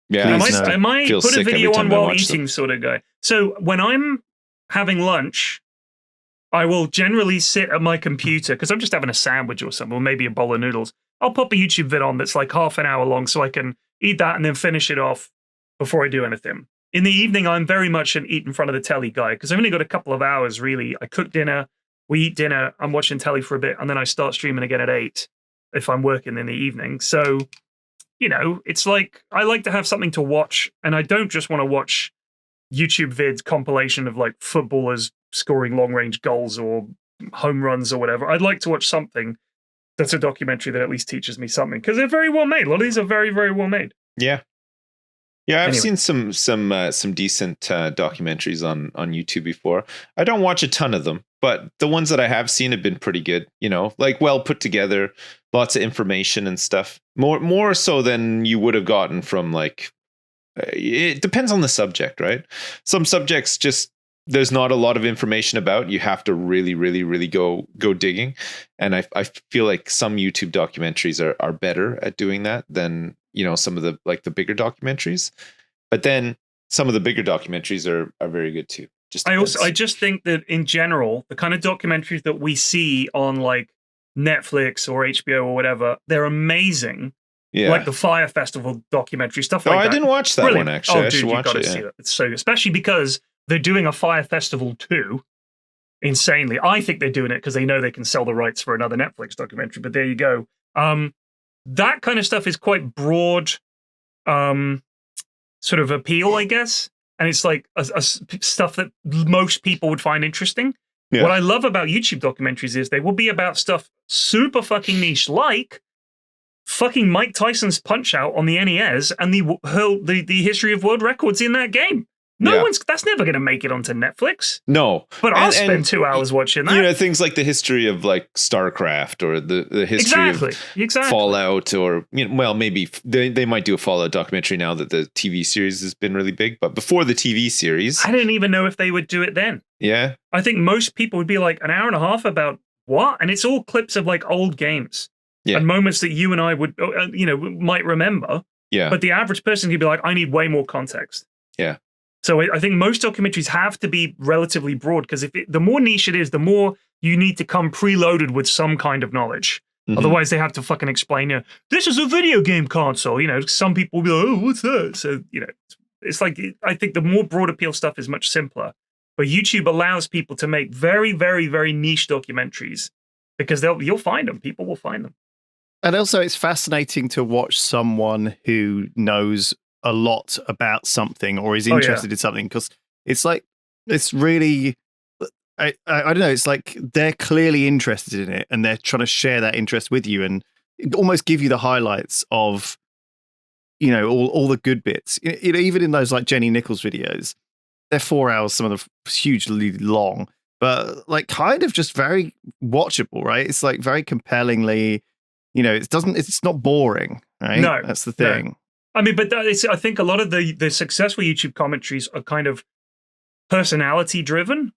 Yeah. I might feel put a sick every video on time I while watch eating them. sort of guy. So when I'm having lunch, I will generally sit at my computer because I'm just having a sandwich or something, or maybe a bowl of noodles. I'll pop a YouTube vid on that's like half an hour long so I can eat that and then finish it off before I do anything. In the evening, I'm very much an eat in front of the telly guy because I've only got a couple of hours, really. I cook dinner, we eat dinner, I'm watching telly for a bit, and then I start streaming again at 8 if I'm working in the evening. So, you know, it's like I like to have something to watch, and I don't just want to watch YouTube vids compilation of like footballers scoring long-range goals or home runs or whatever. I'd like to watch something that's a documentary that at least teaches me something because they're very well made. A lot of these are very, very well made. Yeah. Yeah, I've Anyway. seen some decent documentaries on YouTube before. I don't watch a ton of them, but the ones that I have seen have been pretty good. You know, like well put together, lots of information and stuff. More so than you would have gotten from like. It depends on the subject, right? Some subjects just there's not a lot of information about. You have to really, really, really go digging. And I feel like some YouTube documentaries are better at doing that than, some of the bigger documentaries. But then some of the bigger documentaries are very good too. I just think that in general, the kind of documentaries that we see on like Netflix or HBO or whatever, they're amazing. Yeah. Like the Fire Festival documentary, stuff like that. I didn't watch that one, actually. Oh, I dude, should you've watch got to it. see it. It's so, especially because they're doing a Fire Festival 2 insanely. I think they're doing it because they know they can sell the rights for another Netflix documentary, but there you go. That kind of stuff is quite broad sort of appeal, I guess. And it's like stuff that most people would find interesting. Yeah. What I love about YouTube documentaries is they will be about stuff super fucking niche, like fucking Mike Tyson's Punch Out on the NES and the history of world records in that game. That's never going to make it onto Netflix. No. But I'll spend 2 hours watching that. Things like the history of like StarCraft or the history of Fallout, or maybe they might do a Fallout documentary now that the TV series has been really big, but before the TV series, I didn't even know if they would do it then. Yeah. I think most people would be like an hour and a half about what? And it's all clips of like old games. Yeah. And moments that you and I would, might remember. Yeah. But the average person could be like, I need way more context. Yeah. So I think most documentaries have to be relatively broad, because the more niche it is, the more you need to come preloaded with some kind of knowledge. Mm-hmm. Otherwise, they have to fucking explain, this is a video game console. Some people will be like, oh, what's that? So, it's like, I think the more broad appeal stuff is much simpler. But YouTube allows people to make very, very, very niche documentaries because you'll find them. People will find them. And also, it's fascinating to watch someone who knows a lot about something or is interested in something, because it's like, it's really, I don't know, it's like they're clearly interested in it and they're trying to share that interest with you and almost give you the highlights of, all the good bits. Even in those like Jenny Nichols videos, they're 4 hours, some of them hugely long, but like kind of just very watchable, right? It's like very compellingly, it's not boring, right? No, that's the thing. No. I mean, but I think a lot of the successful YouTube commentaries are kind of personality driven.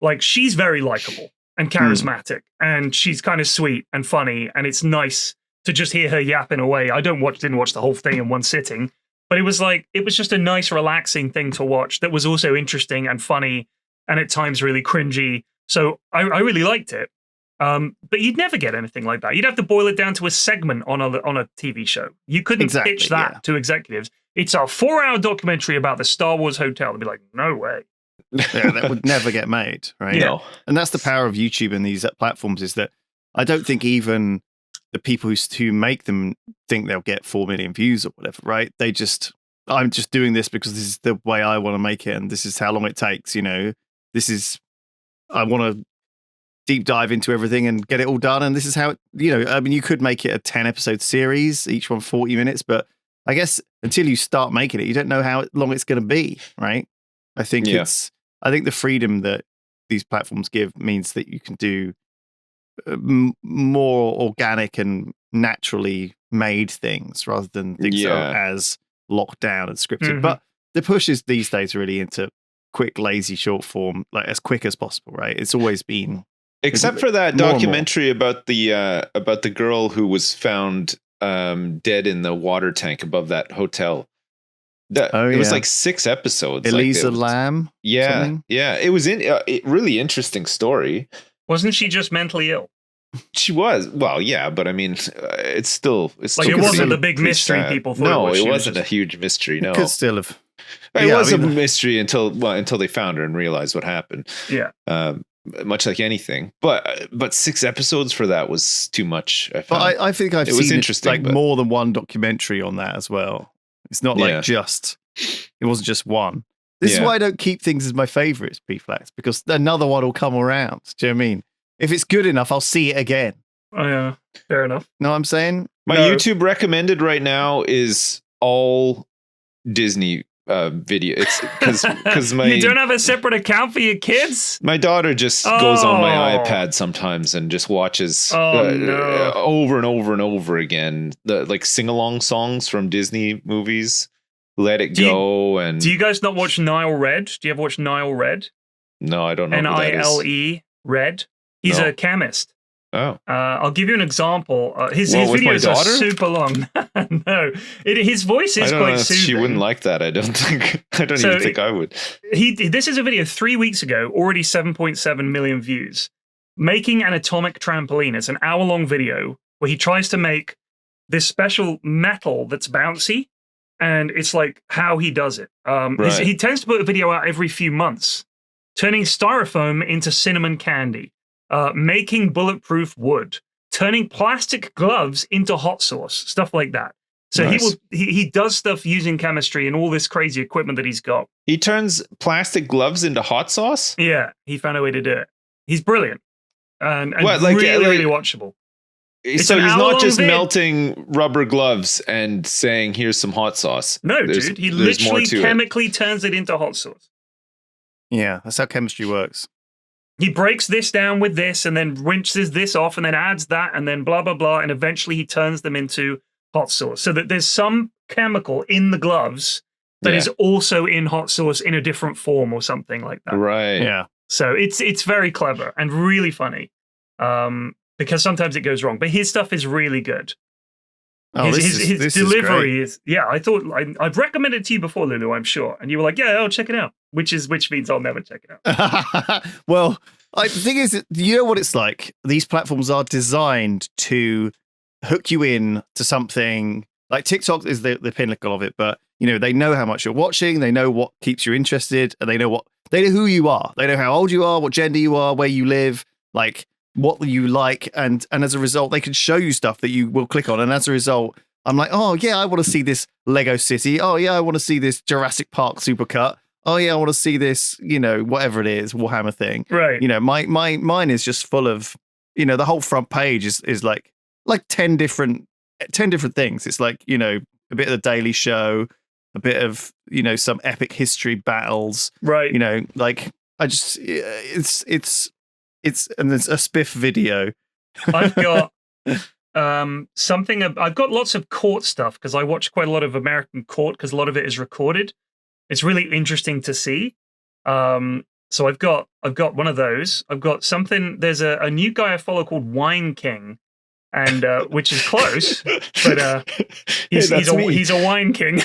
Like, she's very likable and charismatic, and she's kind of sweet and funny, and it's nice to just hear her yapping away. I didn't watch the whole thing in one sitting, but it was just a nice, relaxing thing to watch that was also interesting and funny, and at times really cringy. So I really liked it. But you'd never get anything like that. You'd have to boil it down to a segment on a TV show. You couldn't pitch that to executives. It's a 4-hour documentary about the Star Wars hotel. They'd be like, no way. Yeah, that would never get made, right? Yeah. And that's the power of YouTube and these platforms, is that I don't think even the people who make them think they'll get 4 million views or whatever, right? I'm just doing this because this is the way I want to make it, and this is how long it takes, I want to deep dive into everything and get it all done. And this is how, you could make it a 10-episode series, each one 40 minutes, but I guess until you start making it, you don't know how long it's going to be, right? I think the freedom that these platforms give means that you can do more organic and naturally made things rather than things that are as locked down and scripted. Mm-hmm. But the push is these days really into quick, lazy, short form, like as quick as possible, right? It's always been. Except for that documentary about the girl who was found dead in the water tank above that hotel. It was like 6 episodes. Elisa Lam. Yeah, something? Yeah. It was really interesting story. Wasn't she just mentally ill? She was. Well, yeah, but I mean, it's still like, it wasn't the big mystery people thought. No, it wasn't a huge mystery. No, it could still have. It was a mystery until they found her and realized what happened. Yeah. Much like anything, but 6 episodes for that was too much. I think I've seen interesting, more than one documentary on that as well. It's not like it wasn't just one. This is why I don't keep things as my favorites, P-Flax, because another one will come around. Do you know what I mean? If it's good enough, I'll see it again. Oh yeah, fair enough. Know what I'm saying? My YouTube recommended right now is all Disney video. It's because my you don't have a separate account for your kids. My daughter just goes on my iPad sometimes and just watches over and over and over again the like sing-along songs from Disney movies. Let It Go. And do you guys not watch Nile Red? Do you ever watch Nile Red? No, I don't know who that is. Nile Red. He's No. a chemist. Oh, I'll give you an example. His Well, with my videos are daughter? super long. No, his voice is I don't quite know. soothing. She wouldn't like that. I don't think. I don't So even think I would. This is a video 3 weeks ago, already 7.7 million views. Making an atomic trampoline. It's an hour-long video where he tries to make this special metal that's bouncy, and it's like how he does it. Right. He tends to put a video out every few months, turning styrofoam into cinnamon candy, making bulletproof wood, turning plastic gloves into hot sauce, stuff like that. So Nice. he does stuff using chemistry and all this crazy equipment that he's got. He turns plastic gloves into hot sauce. Yeah, he found a way to do it. He's brilliant and What, like- really, like- really watchable. It's So an he's not hour-long just vid. melting rubber gloves and saying, "Here's some hot sauce." No, There's- dude, he there's more literally to it. chemically turns it into hot sauce. Yeah, that's how chemistry works. He breaks this down with this and then rinses this off and then adds that and then blah, blah, blah. And eventually he turns them into hot sauce so that there's some chemical in the gloves that Yeah. is also in hot sauce in a different form or something like that. Right. Yeah. So it's very clever and really funny because sometimes it goes wrong. But his stuff is really good. Oh, his this delivery is yeah. I thought I've recommended it to you before, Lulu. I'm sure, and you were like, "Yeah, I'll check it out," which means I'll never check it out. Well, the thing is, you know what it's like. These platforms are designed to hook you in to something. Like TikTok is the pinnacle of it, but they know how much you're watching, they know what keeps you interested, and they know who you are. They know how old you are, what gender you are, where you live, like what you like, and as a result, they can show you stuff that you will click on. And as a result, I'm like, oh yeah, I want to see this Lego City. Oh yeah, I want to see this Jurassic Park supercut. Oh yeah, I want to see this, whatever it is, Warhammer thing. Right. Mine is just full of, the whole front page is like 10 different things. It's like, a bit of the Daily Show, a bit of, some epic history battles. Right. Like I just, it's and there's a spiff video. I've got I've got lots of court stuff because I watch quite a lot of American court because a lot of it is recorded. It's really interesting to see. So I've got one of those. I've got something. There's a new guy I follow called Wine King, and which is close, but he's a wine king.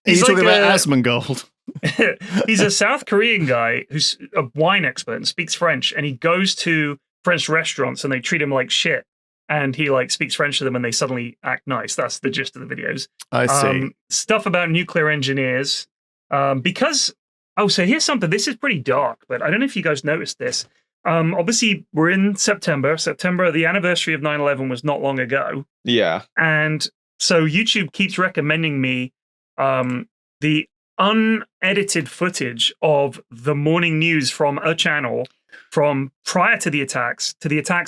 He's talking about Asmongold. He's a South Korean guy who's a wine expert and speaks French, and he goes to French restaurants and they treat him like shit. And he speaks French to them and they suddenly act nice. That's the gist of the videos. I see. Stuff about nuclear engineers. So here's something. This is pretty dark, but I don't know if you guys noticed this. Obviously, we're in September. The anniversary of 9/11 was not long ago. Yeah. And so YouTube keeps recommending me the unedited footage of the morning news from a channel from prior to the attacks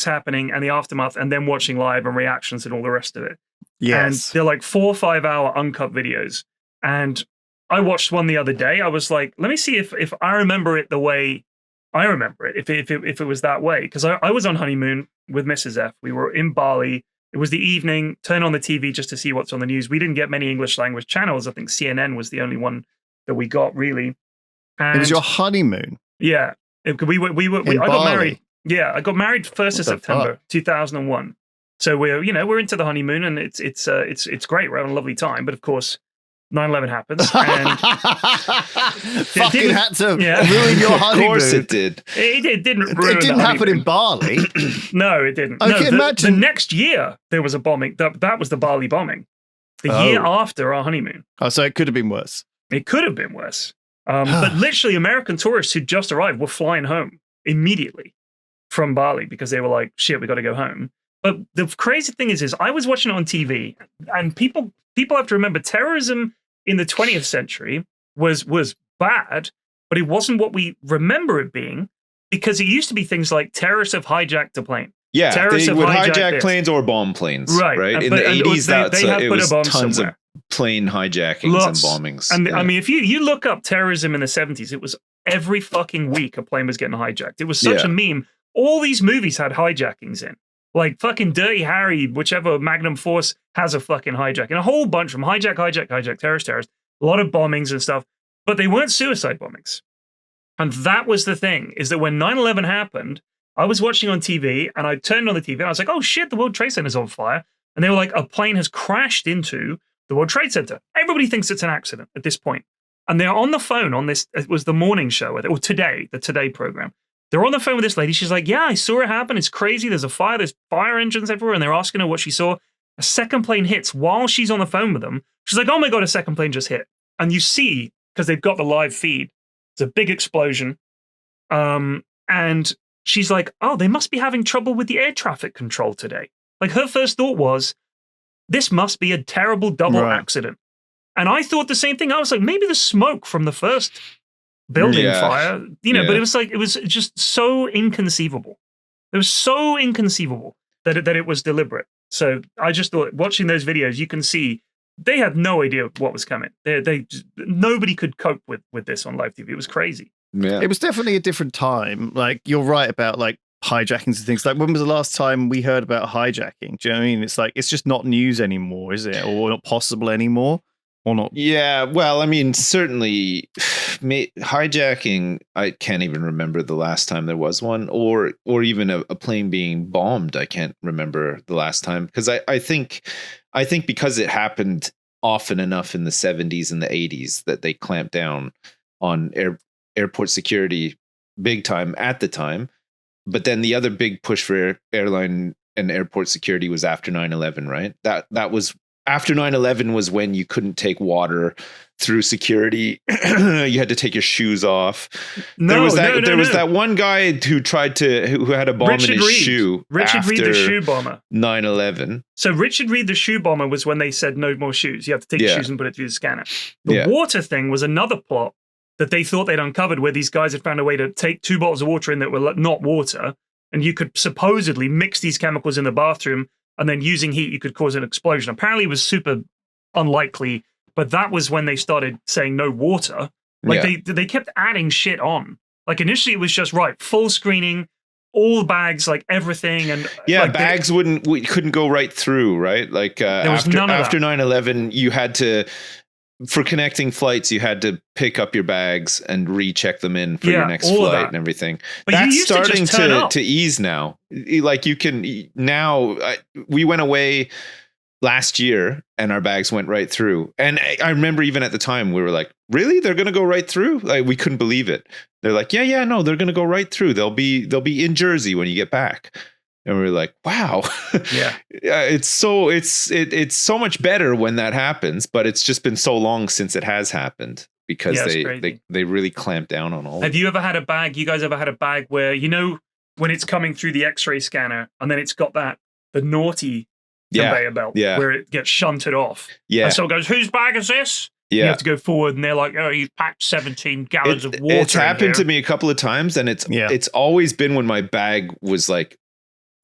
happening and the aftermath, and then watching live and reactions and all the rest of it. Yes. And they're like 4 or 5 hour uncut videos. And I watched one the other day. I was like, let me see if I remember it the way I remember it, if it was that way. Because I was on honeymoon with Mrs. F. We were in Bali. It was the evening, turn on the TV just to see what's on the news. We didn't get many English language channels. I think CNN was the only one that we got, really. And it was your honeymoon. yeah. I got married. Yeah, I got married 1st of September, 2001. So we're into the honeymoon, and it's great. We're having a lovely time. But of course, 9/11 happens, and fucking had to ruin your honeymoon. Of course it did. It didn't. Ruin It didn't happen in Bali. No, it didn't. Okay, imagine the next year there was a bombing. That was the Bali bombing. The year after our honeymoon. Oh, so it could have been worse. It could have been worse. But literally, American tourists who just arrived were flying home immediately from Bali because they were like, shit, we got to go home. But the crazy thing is I was watching it on TV, and people have to remember terrorism in the 20th century was bad, but it wasn't what we remember it being, because it used to be things like terrorists have hijacked a plane. Yeah, terrorists they have would hijacked hijack this. planes or bomb planes. Right. In the 80s, they have it put was a bomb tons somewhere. of plane hijackings and bombings. And yeah. I mean, if you look up terrorism in the 70s, it was every fucking week a plane was getting hijacked. It was such a meme. All these movies had hijackings in. Like fucking Dirty Harry, whichever Magnum Force has a fucking hijacking. A whole bunch from hijack, terrorist. A lot of bombings and stuff. But they weren't suicide bombings. And that was the thing, is that when 9/11 happened, I was watching on TV and I turned on the TV and I was like, oh shit, the World Trade Center's on fire. And they were like, a plane has crashed into the World Trade Center. Everybody thinks it's an accident at this point. And they're on the phone on this, it was the morning show, or Today, the Today program. They're on the phone with this lady. She's like, yeah, I saw it happen. It's crazy. There's a fire. There's fire engines everywhere. And they're asking her what she saw. A second plane hits while she's on the phone with them. She's like, oh my God, a second plane just hit. And you see, because they've got the live feed, it's a big explosion. And she's like, oh, they must be having trouble with the air traffic control today. Like her first thought was, this must be a terrible double accident. And I thought the same thing. I was like, maybe the smoke from the first building fire, but it was like, it was just so inconceivable. It was so inconceivable that it was deliberate. So I just thought, watching those videos, you can see they had no idea what was coming. Nobody could cope with this on live TV. It was crazy. Yeah. It was definitely a different time. Like, you're right about like hijackings and things. Like, when was the last time we heard about hijacking? Do you know what I mean? It's like, it's just not news anymore, is it? Or not possible anymore? Or not? Yeah, well, I mean, certainly hijacking, I can't even remember the last time there was one, or even a plane being bombed. I can't remember the last time, because I think because it happened often enough in the 70s and the 80s that they clamped down on airport security big time at the time. But then the other big push for airline and airport security was after 9/11, right? That was after 9/11 was when you couldn't take water through security. You had to take your shoes off. There was that one guy who had a bomb in his shoe. Richard Reed, the shoe bomber. 9/11. So Richard Reed, the shoe bomber, was when they said no more shoes. You have to take your shoes and put it through the scanner. The water thing was another plot that they thought they'd uncovered, where these guys had found a way to take 2 bottles of water in that were not water, and you could supposedly mix these chemicals in the bathroom, and then using heat, you could cause an explosion. Apparently, it was super unlikely, but that was when they started saying no water. Like they kept adding shit on. Like initially, it was just full screening, all bags, like everything, and bags couldn't go right through, right? Like there was none of after that. 9/11, you had to. For connecting flights, you had to pick up your bags and recheck them in for your next flight and everything. But that's starting to ease now. Like you can now. We went away last year and our bags went right through. And I remember even at the time we were like, "Really? They're going to go right through?" Like we couldn't believe it. They're like, "Yeah, no, they're going to go right through. They'll be in Jersey when you get back." And we were like, wow, it's so much better when that happens, but it's just been so long since it has happened because they really clamped down on all. Have you ever had a bag? You guys ever had a bag where, when it's coming through the X-ray scanner and then it's got the naughty conveyor belt where it gets shunted off. Yeah. And so it goes, whose bag is this? Yeah. You have to go forward and they're like, oh, you've packed 17 gallons of water. It's happened to me a couple of times, and it's always been when my bag was like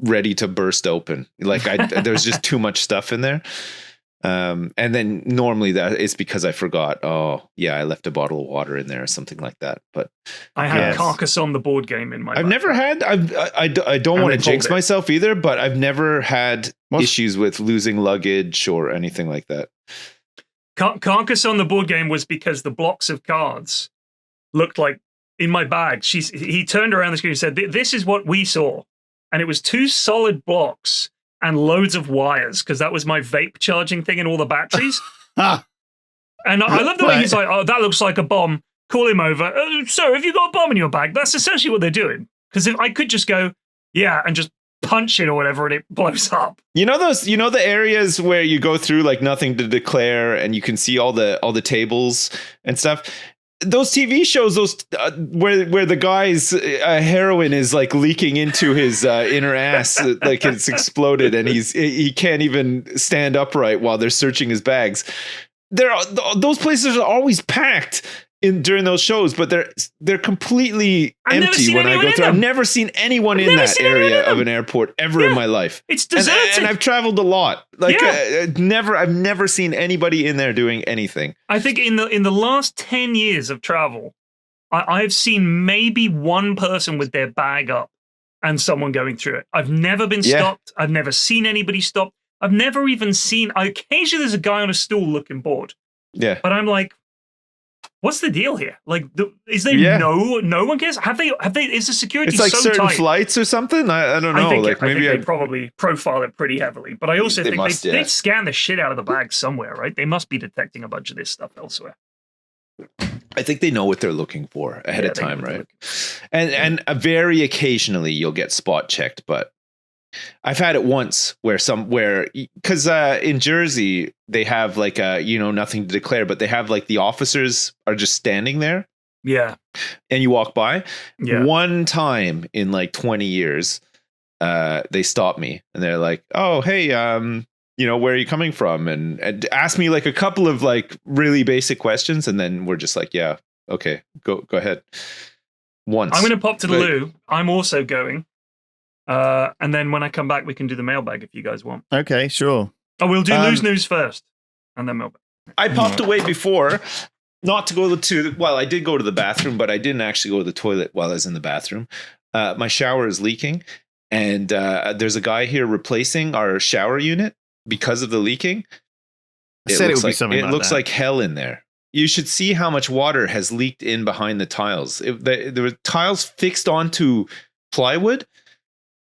ready to burst open. Like there's just too much stuff in there. And then normally that is because I forgot. Oh yeah, I left a bottle of water in there or something like that. But I had Carcassonne the board game in my I've never had. I don't want to jinx myself either, but I've never had issues with losing luggage or anything like that. Carcassonne the board game was because the blocks of cards looked like in my bag. He turned around the screen and said, "This is what we saw." And it was 2 solid blocks and loads of wires, because that was my vape charging thing and all the batteries. And I love the way he's like, oh, that looks like a bomb. Call him over. Sir, have you got a bomb in your bag? That's essentially what they're doing. Because if I could just go, and just punch it or whatever, and it blows up. You know the areas where you go through like nothing to declare and you can see all the tables and stuff? Those TV shows, where the guy's heroin is like leaking into his inner ass, like it's exploded, and he can't even stand upright while they're searching his bags. Those places are always packed during those shows, but they're completely empty when I go through. I've never seen anyone in that area of an airport ever in my life. It's deserted. And I've traveled a lot. Like I've never seen anybody in there doing anything. I think in the last 10 years of travel, I've seen maybe one person with their bag up and someone going through it. I've never been stopped. I've never seen anybody stopped. I've never even seen. Occasionally, there's a guy on a stool looking bored. Yeah, but I'm like, what's the deal here? Like, is there Yeah. no one cares? Have they? Is the security It's like so certain tight? flights or something. I don't know. I think, Like I maybe think they probably profile it pretty heavily. But I also They think must, they yeah. scan the shit out of the bag somewhere, right? They must be detecting a bunch of this stuff elsewhere. I think they know what they're looking for ahead Yeah, of they know time, what they're right? looking And very occasionally you'll get spot checked, but I've had it once where because in Jersey they have like nothing to declare, but they have like the officers are just standing there. Yeah. And you walk by. Yeah. One time in like 20 years, they stopped me and they're like, "Oh, hey, where are you coming from?" And ask me like a couple of like really basic questions, and then we're just like, "Yeah, okay, go ahead." Once I'm going to pop to the loo. I'm also going. And then when I come back, we can do the mailbag if you guys want. Okay, sure. Oh, we'll do Lose News first, and then mailbag. I popped away before, not to go I did go to the bathroom, but I didn't actually go to the toilet while I was in the bathroom. My shower is leaking, and there's a guy here replacing our shower unit because of the leaking. It would be something like looks that. like hell in there. You should see how much water has leaked in behind the tiles. There were tiles fixed onto plywood,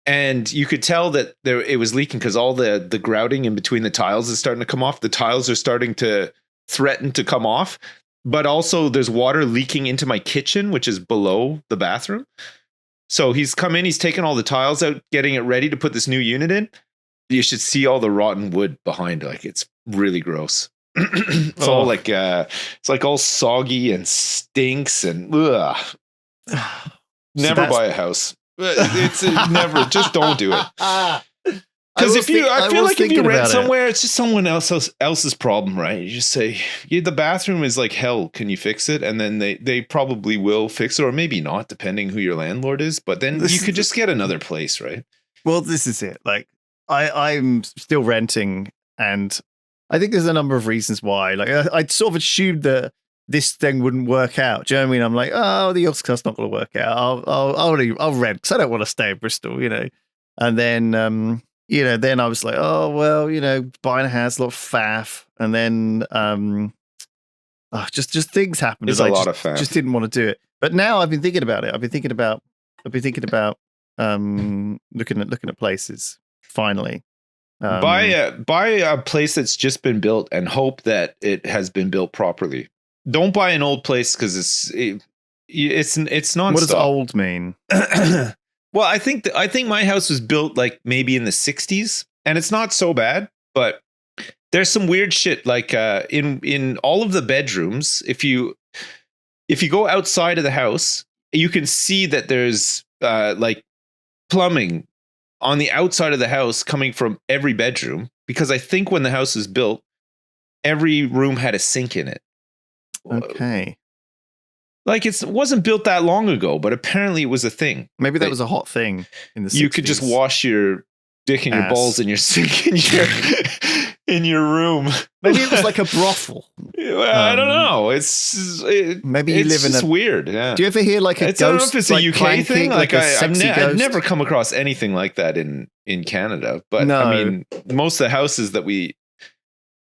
and you could tell that it was leaking because all the grouting in between the tiles is starting to come off. The tiles are starting to threaten to come off, but also there's water leaking into my kitchen, which is below the bathroom. So he's come in, he's taken all the tiles out, getting it ready to put this new unit in. You should see all the rotten wood behind. Like, it's really gross. It's all like it's like all soggy and stinks and ugh. Never buy a house. It's never. Just don't do it. Because I feel like if you rent somewhere, it's just someone else's problem, right? You just say, "Yeah, the bathroom is like hell. Can you fix it?" And then they probably will fix it, or maybe not, depending who your landlord is. But then you could just get another place, right? Well, this is it. Like, I'm still renting, and I think there's a number of reasons why. Like, I'd sort of assumed that this thing wouldn't work out. Do you know what I mean? I'm like, oh, the Oscar's not going to work out. I'll rent because I don't want to stay in Bristol, And then, then I was like, oh well, buying a house, a lot of faff, and then, just things happened. It's a lot of faff. Just didn't want to do it. But now I've been thinking about it. I've been thinking about looking at places. Finally, buy a place that's just been built and hope that it has been built properly. Don't buy an old place because it's nonstop. What does old mean? Well, I think my house was built like maybe in the 60s, and it's not so bad, but there's some weird shit like in all of the bedrooms. If you go outside of the house, you can see that there's like plumbing on the outside of the house coming from every bedroom, because I think when the house was built, every room had a sink in it. Okay. Like, it wasn't built that long ago, but apparently it was a thing. Maybe that was a hot thing in the 60s. You could just wash your dick and your balls in your sink in your room. Maybe it was like a brothel. I don't know. Maybe you live in a weird. Yeah. Do you ever hear like a ghost? I don't know if it's like a UK clanking, thing. Like I've ghost? never come across anything like that in Canada. But No. I mean, most of the houses that we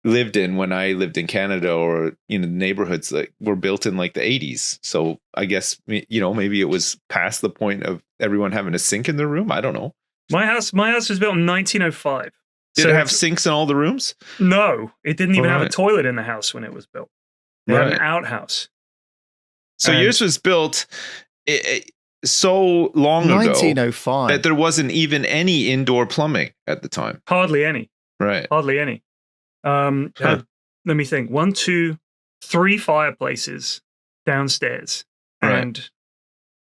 lived in when I lived in Canada, or neighborhoods that were built in like the 80s. So I guess maybe it was past the point of everyone having a sink in their room. I don't know. My house was built in 1905. Did it have sinks in all the rooms? No, it didn't even have a toilet in the house when it was built. They had an outhouse. So yours was built so long ago 1905 that there wasn't even any indoor plumbing at the time. Hardly any. Right. Hardly any. Let me think. 1, 2, 3 fireplaces downstairs, and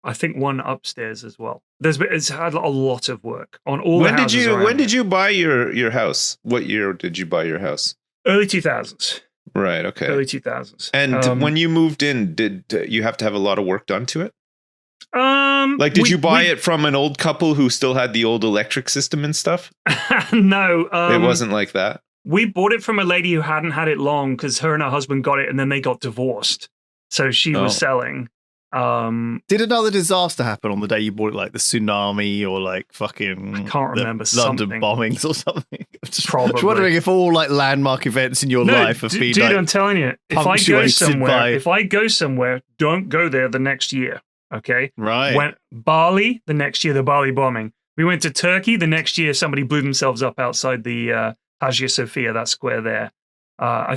I think one upstairs as well. It's had a lot of work on all the houses around. When did you buy your house? What year did you buy your house? Early 2000s. Right. Okay. Early 2000s. And when you moved in, did you have to have a lot of work done to it? Like, did you buy it from an old couple who still had the old electric system and stuff? No, it wasn't like that. We bought it from a lady who hadn't had it long because her and her husband got it and then they got divorced. So she was selling. Did another disaster happen on the day you bought it, like the tsunami or like fucking I can't remember London something. bombings or something? I'm just Probably. wondering if all like landmark events in your life have been dude, like I'm telling you, if I go somewhere, don't go there the next year. Okay, right. Went Bali the next year, the Bali bombing. We went to Turkey the next year. Somebody blew themselves up outside the Hagia Sophia, that square there. I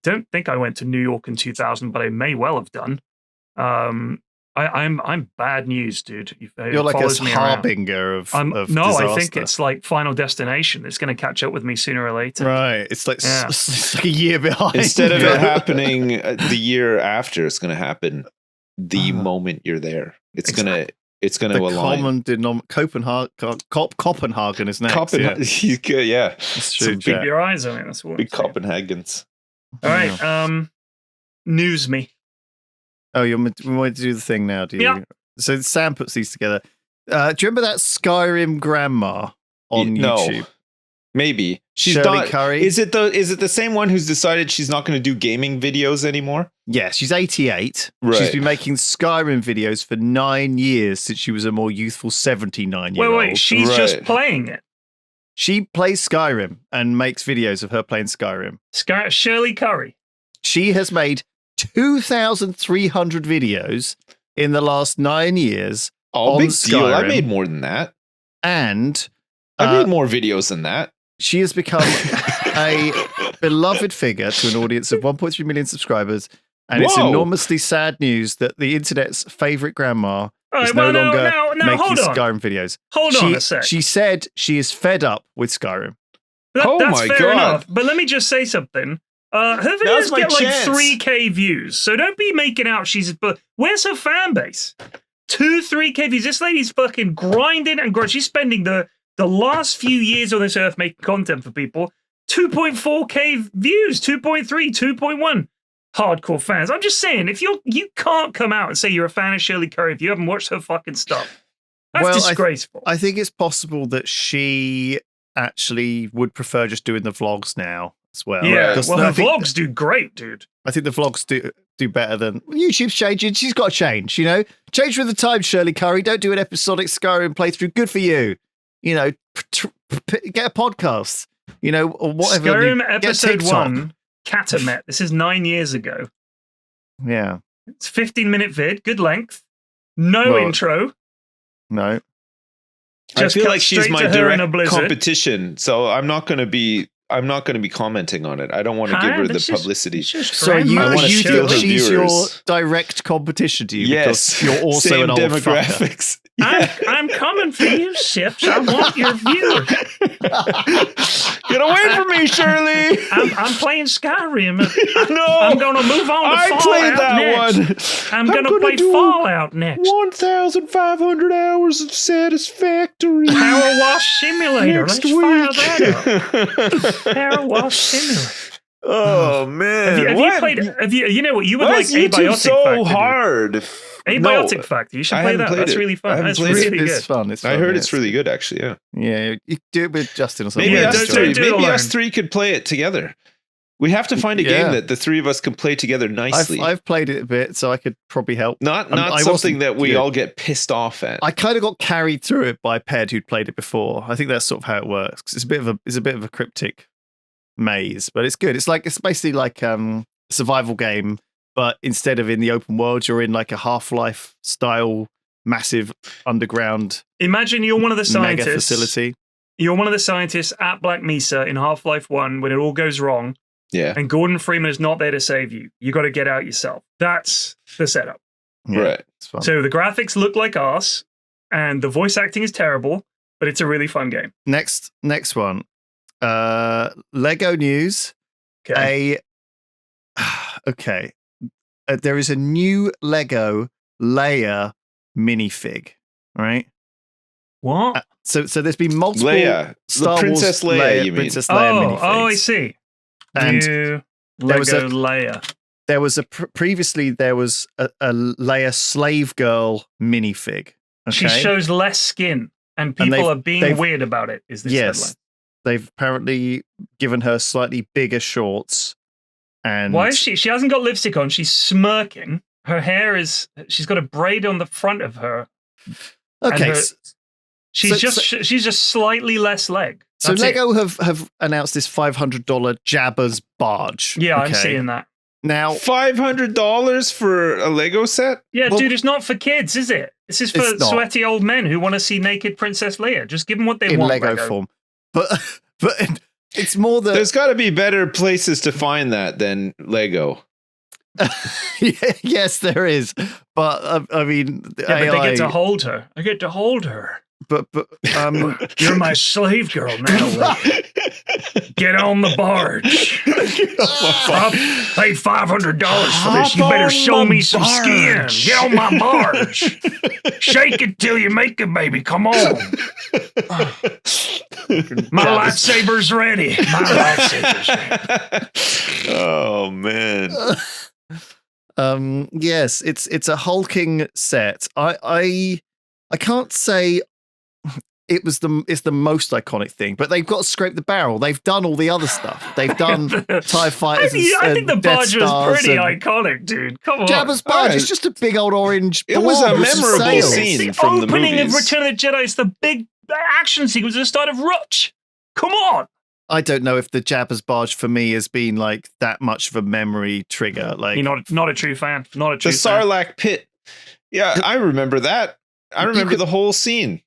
don't think I went to New York in 2000, but I may well have done. I'm bad news, dude. You're like a harbinger of disaster. I think it's like Final Destination. It's going to catch up with me sooner or later. Right. It's like it's like a year behind. Instead of it happening the year after, it's going to happen the moment you're there. It's going to align. Copenhagen is next. Copenhagen, yeah. That's true. Keep your eyes on it. That's what big Copenhagens. All right. News me. Oh, we want to do the thing now, do you? Yeah. So Sam puts these together. Do you remember that Skyrim grandma on YouTube? No, maybe she's Shirley not. Curry. Is it the same one who's decided she's not going to do gaming videos anymore? Yeah, she's 88. Right. She's been making Skyrim videos for 9 years since she was a more youthful 79-year-old. Wait, she's just playing it. She plays Skyrim and makes videos of her playing Skyrim. Shirley Curry. She has made 2,300 videos in the last 9 years. Oh, big deal. Skyrim. I made more than that. And I made more videos than that. She has become a beloved figure to an audience of 1.3 million subscribers. And it's enormously sad news that the internet's favorite grandma is no longer making Skyrim videos. Hold on a sec. She said she is fed up with Skyrim. That's fair enough. But let me just say something. Her videos get like 3K views, so don't be making out but where's her fan base? 3K views. This lady's fucking grinding and grinding. She's spending the last few years on this earth making content for people. 2.4K views, 2.3, 2.1. Hardcore fans. I'm just saying, if you can't come out and say you're a fan of Shirley Curry if you haven't watched her fucking stuff. That's disgraceful. I think it's possible that she actually would prefer just doing the vlogs now as well. Yeah, her vlogs do great, dude. I think the vlogs do better than YouTube's changing. She's got to change, Change with the times, Shirley Curry. Don't do an episodic Skyrim playthrough. Good for you. Get a podcast. Or whatever. Skyrim episode 1, Catamet. This is 9 years ago. Yeah. It's 15-minute vid, good length. No intro. No. I feel like she's my direct competition, so I'm not going to be commenting on it. I don't want to give her the publicity. So you feel she's your direct competition to you? Yes, because you're also same an old demographics. I'm coming for you, Sips. I want your viewers. Get away from me, Shirley. I'm playing Skyrim. No, I'm going to move on to Fallout played that next. I'm going to play Fallout next. 1,500 hours of Satisfactory. Power Wash Simulator. Next Let's fire week. that up. Power Wash Simulator. Oh man! Have you played? You know what? You would Why like is YouTube Abiotic so Factor, hard? Abiotic Factor. You should play that. That's really fun. That's really good. It's fun. I heard it's really good, actually. Yeah. Yeah, you do it with Justin or something. Maybe Yeah, us three could play it together. We have to find a game that the three of us can play together nicely. I've played it a bit, so I could probably help. Not something that we all get pissed off at. I kind of got carried through it by Ped, who'd played it before. I think that's sort of how it works. It's a bit of a cryptic maze, but it's good. It's basically like a survival game, but instead of in the open world, you're in like a Half-Life style massive underground. Imagine you're one of the scientists. Mega facility. You're one of the scientists at Black Mesa in Half-Life 1 when it all goes wrong. Yeah. And Gordon Freeman is not there to save you. You got to get out yourself. That's the setup. Yeah, right. It's fun. So the graphics look like arse, and the voice acting is terrible, but it's a really fun game. Next one. Lego news. Okay. Okay. There is a new Lego Leia minifig, right? What? So there's been multiple Leia, Star Princess Wars Leia, you mean? Princess Leia minifigs. Oh, I see. And new there was Lego Leia. There was previously there was a Leia slave girl minifig. Okay? She shows less skin, and people are being weird about it. Is this headline? They've apparently given her slightly bigger shorts. And why is she? She hasn't got lipstick on. She's smirking. her hair is. She's got a braid on the front of her. Okay. She's just slightly less leg. So Lego have announced this $500 Jabba's barge. Yeah, I'm seeing that. Now, $500 for a Lego set? Yeah, dude, it's not for kids, is it? This is for sweaty old men who want to see naked Princess Leia. Just give them what they want. In Lego form. But it's more that... There's got to be better places to find that than Lego. Yes, there is. But, I mean... Yeah, but they get to hold her. I get to hold her. But you're my slave girl now. Get on the barge. I paid $500 for this. You better show me some skin. Get on my barge. Shake it till you make it, baby. Come on. My lightsaber's ready. My lightsaber's ready. Oh man. Yes, it's a hulking set. I can't say it's the most iconic thing, but they've got to scrape the barrel. They've done all the other stuff. They've done TIE fighters. I think the barge was pretty iconic, dude. Come on. Jabba's barge is just a big old orange. It was a memorable scene from the opening movies. of Return of the Jedi. It's the big action sequence at the start of Rutsch. Come on. I don't know if the Jabba's barge for me has been like that much of a memory trigger. Like you're not a true fan. Not a true the fan. Sarlacc pit. Yeah, I remember that. I remember the whole scene.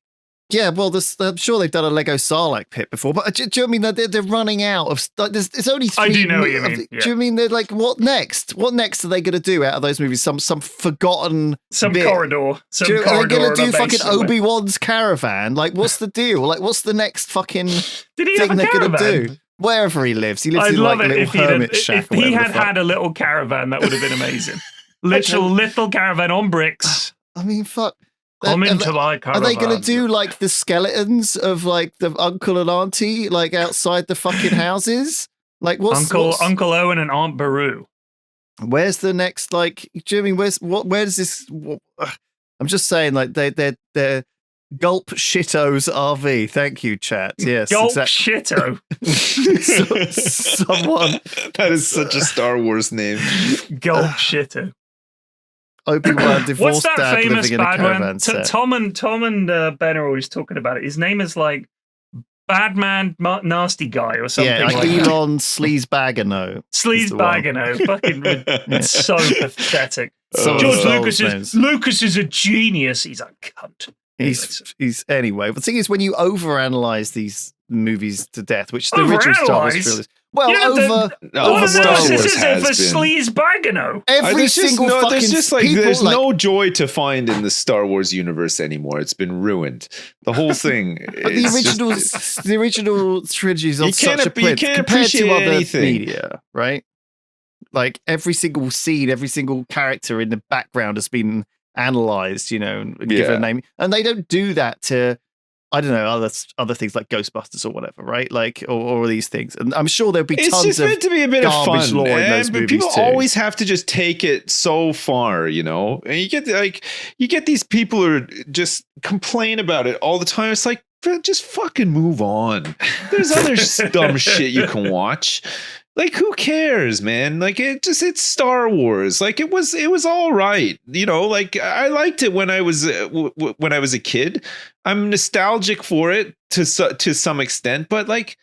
Yeah, well, I'm sure they've done a Lego Sarlacc pit before, but do you know what I mean? They're running out of stuff. It's only 3. I do know what you mean. Yeah. Do you mean they're like, what next? What next are they going to do out of those movies? Some forgotten bit? Corridor. Some corridor. Are they going to do fucking Obi-Wan's caravan? Like, what's the deal? Like, what's the next fucking thing they're going to do? Wherever he lives in like a little hermit shack. If he had a little caravan, that would have been amazing. Little caravan on bricks. I mean, fuck. Come into my caravan. Are they going to do like the skeletons of like the uncle and auntie like outside the fucking houses? Like what's Uncle Owen and Aunt Beru? Where's the next like? Do you know what I mean? Where does this? I'm just saying like they're Gulp Shitto's RV. Thank you, chat. Yes, Gulp Shitto. Someone that is such a Star Wars name. Gulp Shitto. Obi-Wan divorced What's that dad famous living in a bad caravan one? set. Tom and Ben are always talking about it. His name is like Badman Nasty Guy or something. Yeah, like Elon Sleazebagano. Sleazebagano. Fucking it's so pathetic. George Lucas is a genius. He's a cunt. He's anyway. But the thing is, when you overanalyze these movies to death, which the original Star Wars trilogy, this isn't for Sleazebagano. There's no joy to find in the Star Wars universe anymore. It's been ruined. The whole thing. The original trilogy is on such a you can't appreciate anything. Media, right? Like every single scene, every single character in the background has been analyzed, and given a name, and they don't do that to, I don't know, other things like Ghostbusters or whatever, right? Like or these things, and I'm sure there'll be tons just of meant to be a bit of fun. Lore in those movies people too. Always have to just take it so far, and you get these people who just complain about it all the time. It's like, just fucking move on. There's other dumb shit you can watch. Like, who cares, man? Like, it's Star Wars. Like, it was all right. Like, I liked it when I was a kid. I'm nostalgic for it to some extent, but like,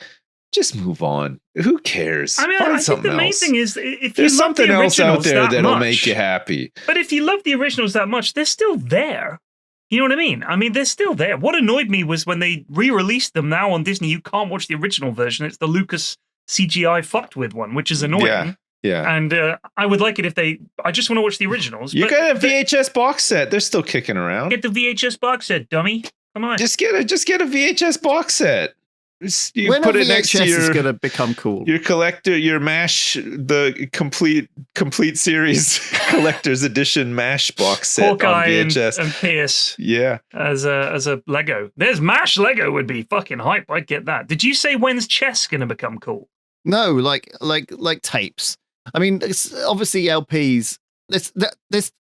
just move on. Who cares? I mean, I think the main thing is if there's something else out there that'll much, make you happy. But if you love the originals that much, they're still there. You know what I mean? I mean, they're still there. What annoyed me was when they re-released them now on Disney, you can't watch the original version. It's the Lucas CGI fucked with one, which is annoying. Yeah. And I would like it if I just want to watch the originals. You got a VHS box set. They're still kicking around. Get the VHS box set, dummy. Come on. Just get a VHS box set. You when put a it next to VHS is going to become cool. Your collector, your MASH, the complete series collector's edition MASH box set Hawkeye on VHS. and Pierce. Yeah. As a Lego. There's MASH Lego would be fucking hype. I'd get that. Did you say when's chess going to become cool? No, like tapes. I mean, it's obviously LPs. There's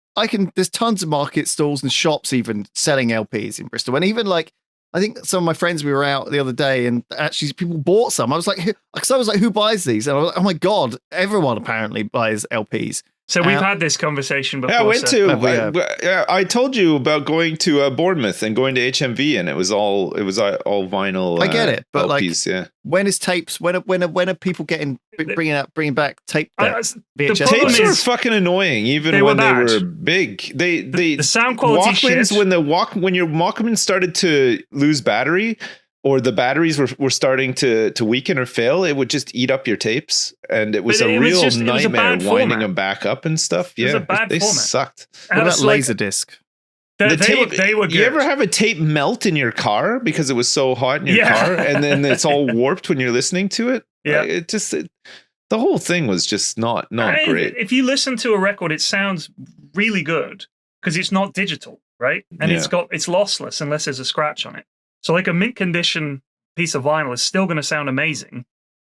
tons of market stalls and shops even selling LPs in Bristol, and even like I think some of my friends, we were out the other day, and actually people bought some. I was like, who buys these? And I was like, oh my god, everyone apparently buys LPs. So we've had this conversation before. Yeah, I went so. to. I told you about going to Bournemouth and going to HMV, and it was all vinyl. I get it, but LPs, like, when is tapes? When are people bringing back tape decks? VHS tapes were is, fucking annoying, even when they were big. The sound quality Walkmans, shit. when your Walkman started to lose battery, or the batteries were starting to weaken or fail, it would just eat up your tapes, and it was a real nightmare winding them back up and stuff. It was a bad they format. sucked. What about Laserdisc? They were good. You ever have a tape melt in your car because it was so hot in your car, and then it's all warped when you're listening to it? Yeah, the whole thing was just not great. If you listen to a record, it sounds really good because it's not digital, right? And it's lossless unless there's a scratch on it. So like a mint condition piece of vinyl is still going to sound amazing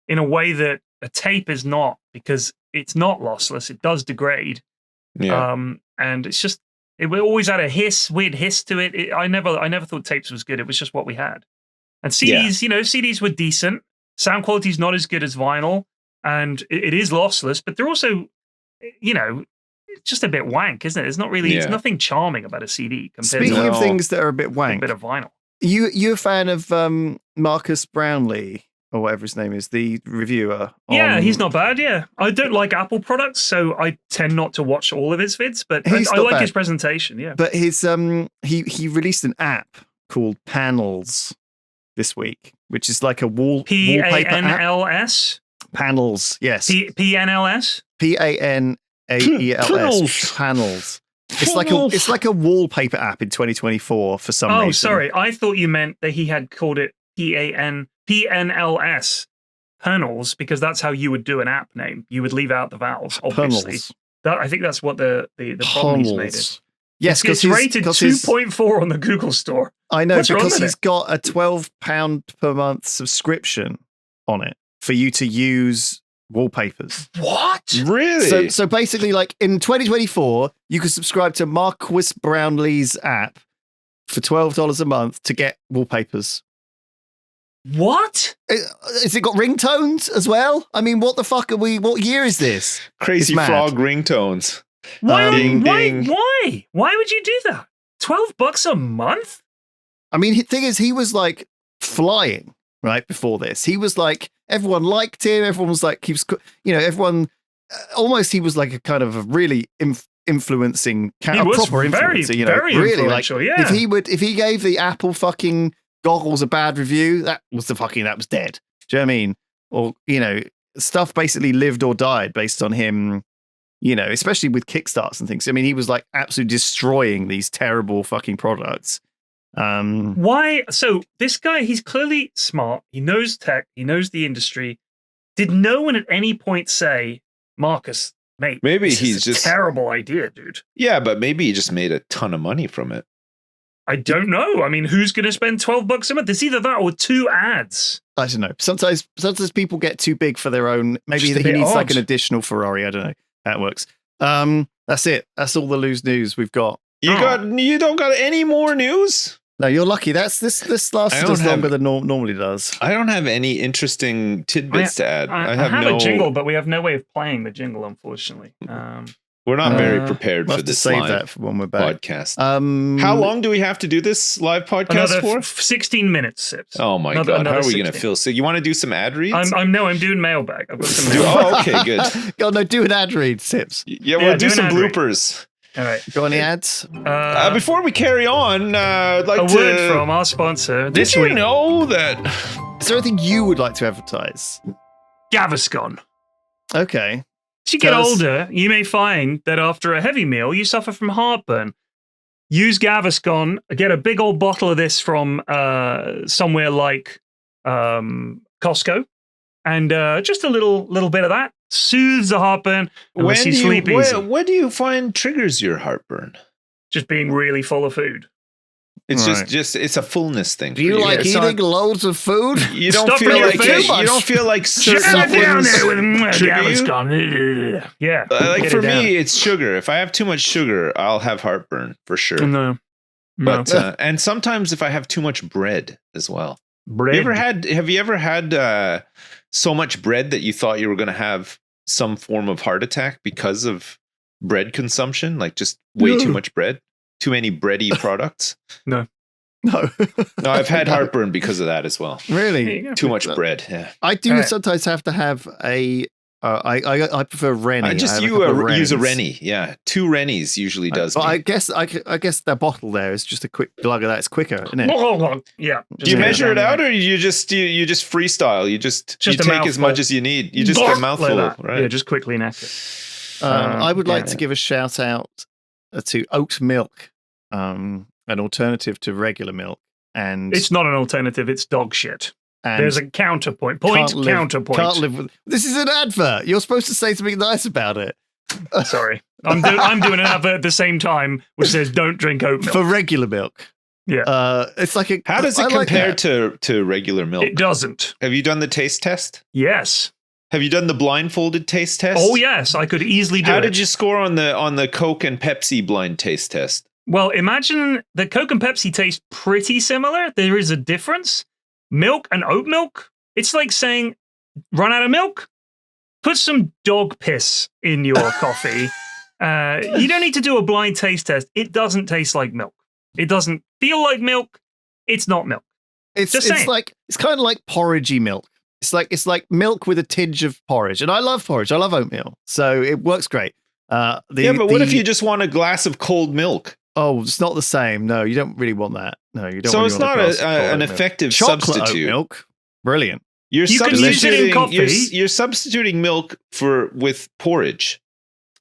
in a way that a tape is not, because it's not lossless. It does degrade. Yeah. And it's just, it always had a weird hiss to it. I never thought tapes was good. It was just what we had. And CDs, CDs were decent. Sound quality is not as good as vinyl, and it is lossless, but they're also, it's just a bit wank, isn't it? It's not really, it's nothing charming about a CD compared Speaking to of things that are a bit wank, a bit of vinyl. You a fan of Marcus Brownlee, or whatever his name is, the reviewer? Yeah, he's not bad. Yeah, I don't like Apple products, so I tend not to watch all of his vids. But I like his presentation. Yeah, but his he released an app called Panels this week, which is like a wallpaper Panls. Panels, yes. PNLS. PANAELS. Panels. It's like a wallpaper app in 2024 for some reason. Oh, sorry. I thought you meant that he had called it PNLS, Panels, because that's how you would do an app name. You would leave out the vowels, obviously. I think that's what the problem he's made it. Yes, it's rated 2.4 on the Google store. I know, because he's got a £12 per month subscription on it for you to use wallpapers. What? Really? So basically, like in 2024, you can subscribe to Marquis Brownlee's app for $12 a month to get wallpapers. What? Has it got ringtones as well? I mean, what the fuck are we? What year is this? Crazy frog ringtones. Why? Why would you do that? $12 a month? I mean, the thing is, he was like flying right before this. He was like, everyone liked him. Everyone was like, he was like a kind of a really influencing he was proper influencer. Very really influential. Like, if he gave the Apple fucking goggles a bad review, that was dead. Do you know what I mean? Or stuff basically lived or died based on him. Especially with Kickstarts and things. I mean, he was like absolutely destroying these terrible fucking products. Why? So this guy, he's clearly smart. He knows tech. He knows the industry. Did no one at any point say, Marcus, mate, maybe this he's is just a terrible idea, dude? Yeah, but maybe he just made a ton of money from it. I don't know. I mean, who's going to spend $12 a month? It's either that or 2 ads. I don't know. Sometimes people get too big for their own. Maybe he needs like an additional Ferrari. I don't know how it works. That's it. That's all the loose news we've got. You don't got any more news? No, you're lucky. This lasted as longer than normally does. I don't have any interesting tidbits to add. I have a jingle, but we have no way of playing the jingle, unfortunately. We're not very prepared we'll for this save live that for when we're back. Podcast. How long do we have to do this live podcast for? 16 minutes, Sips. Oh my God. How are we going to fill? So you want to do some ad reads? I'm doing mailbag. I've got some mailbag. Oh, okay, good. God, no, do an ad read, Sips. Yeah, we'll do some bloopers. All right. Got any ads? Before we carry on, I'd like a word from our sponsor this week. Did you know that? Is there anything you would like to advertise? Gaviscon. Okay. As you get older, you may find that after a heavy meal, you suffer from heartburn. Use Gaviscon. Get a big old bottle of this from somewhere like Costco, and just a little bit of that soothes the heartburn and lets you sleep easy. What do you find triggers your heartburn? Just being really full of food. It's just it's a fullness thing. Do you like eating loads of food? You don't feel like you don't feel like certain things trigger you? Yeah. Like for me, it's sugar. If I have too much sugar, I'll have heartburn for sure. No. But and sometimes if I have too much bread as well. Bread. Have you ever had so much bread that you thought you were going to have some form of heart attack because of bread consumption, like just way too much bread, too many bready products? No. No. No, I've had heartburn because of that as well. Really? Too much bread. Yeah. I do sometimes have to have a. I prefer Rennie. I just use a Rennie. Yeah, 2 Rennies usually does. But me. I guess the bottle there is just a quick glug of that. It's quicker, isn't it? Yeah. Do you measure it out, or you just freestyle? You take as much as you need. You just a mouthful, like right? Yeah, just quickly neck it. I would like to give a shout out to oat milk, an alternative to regular milk, and it's not an alternative. It's dog shit. and There's a counterpoint. Counterpoint. Can't live with. This is an advert. You're supposed to say something nice about it. Sorry, I'm doing an advert at the same time which says don't drink oat milk for regular milk. Yeah, it's like a. How does it compare to regular milk? It doesn't. Have you done the taste test? Yes. Have you done the blindfolded taste test? Oh yes, I could easily do it. How did you score on the Coke and Pepsi blind taste test? Well, imagine the Coke and Pepsi taste pretty similar. There is a difference. Milk and oat milk. It's like saying, run out of milk? Put some dog piss in your coffee. You don't need to do a blind taste test. It doesn't taste like milk. It doesn't feel like milk. It's not milk. It's kind of like porridgey milk. It's like milk with a tinge of porridge. And I love porridge. I love oatmeal. So it works great. But what if you just want a glass of cold milk? Oh, it's not the same. No, you don't really want that. No, you don't. So really it's want not an effective chocolate substitute. Oat milk, brilliant. You can use it in coffee. You're substituting milk with porridge.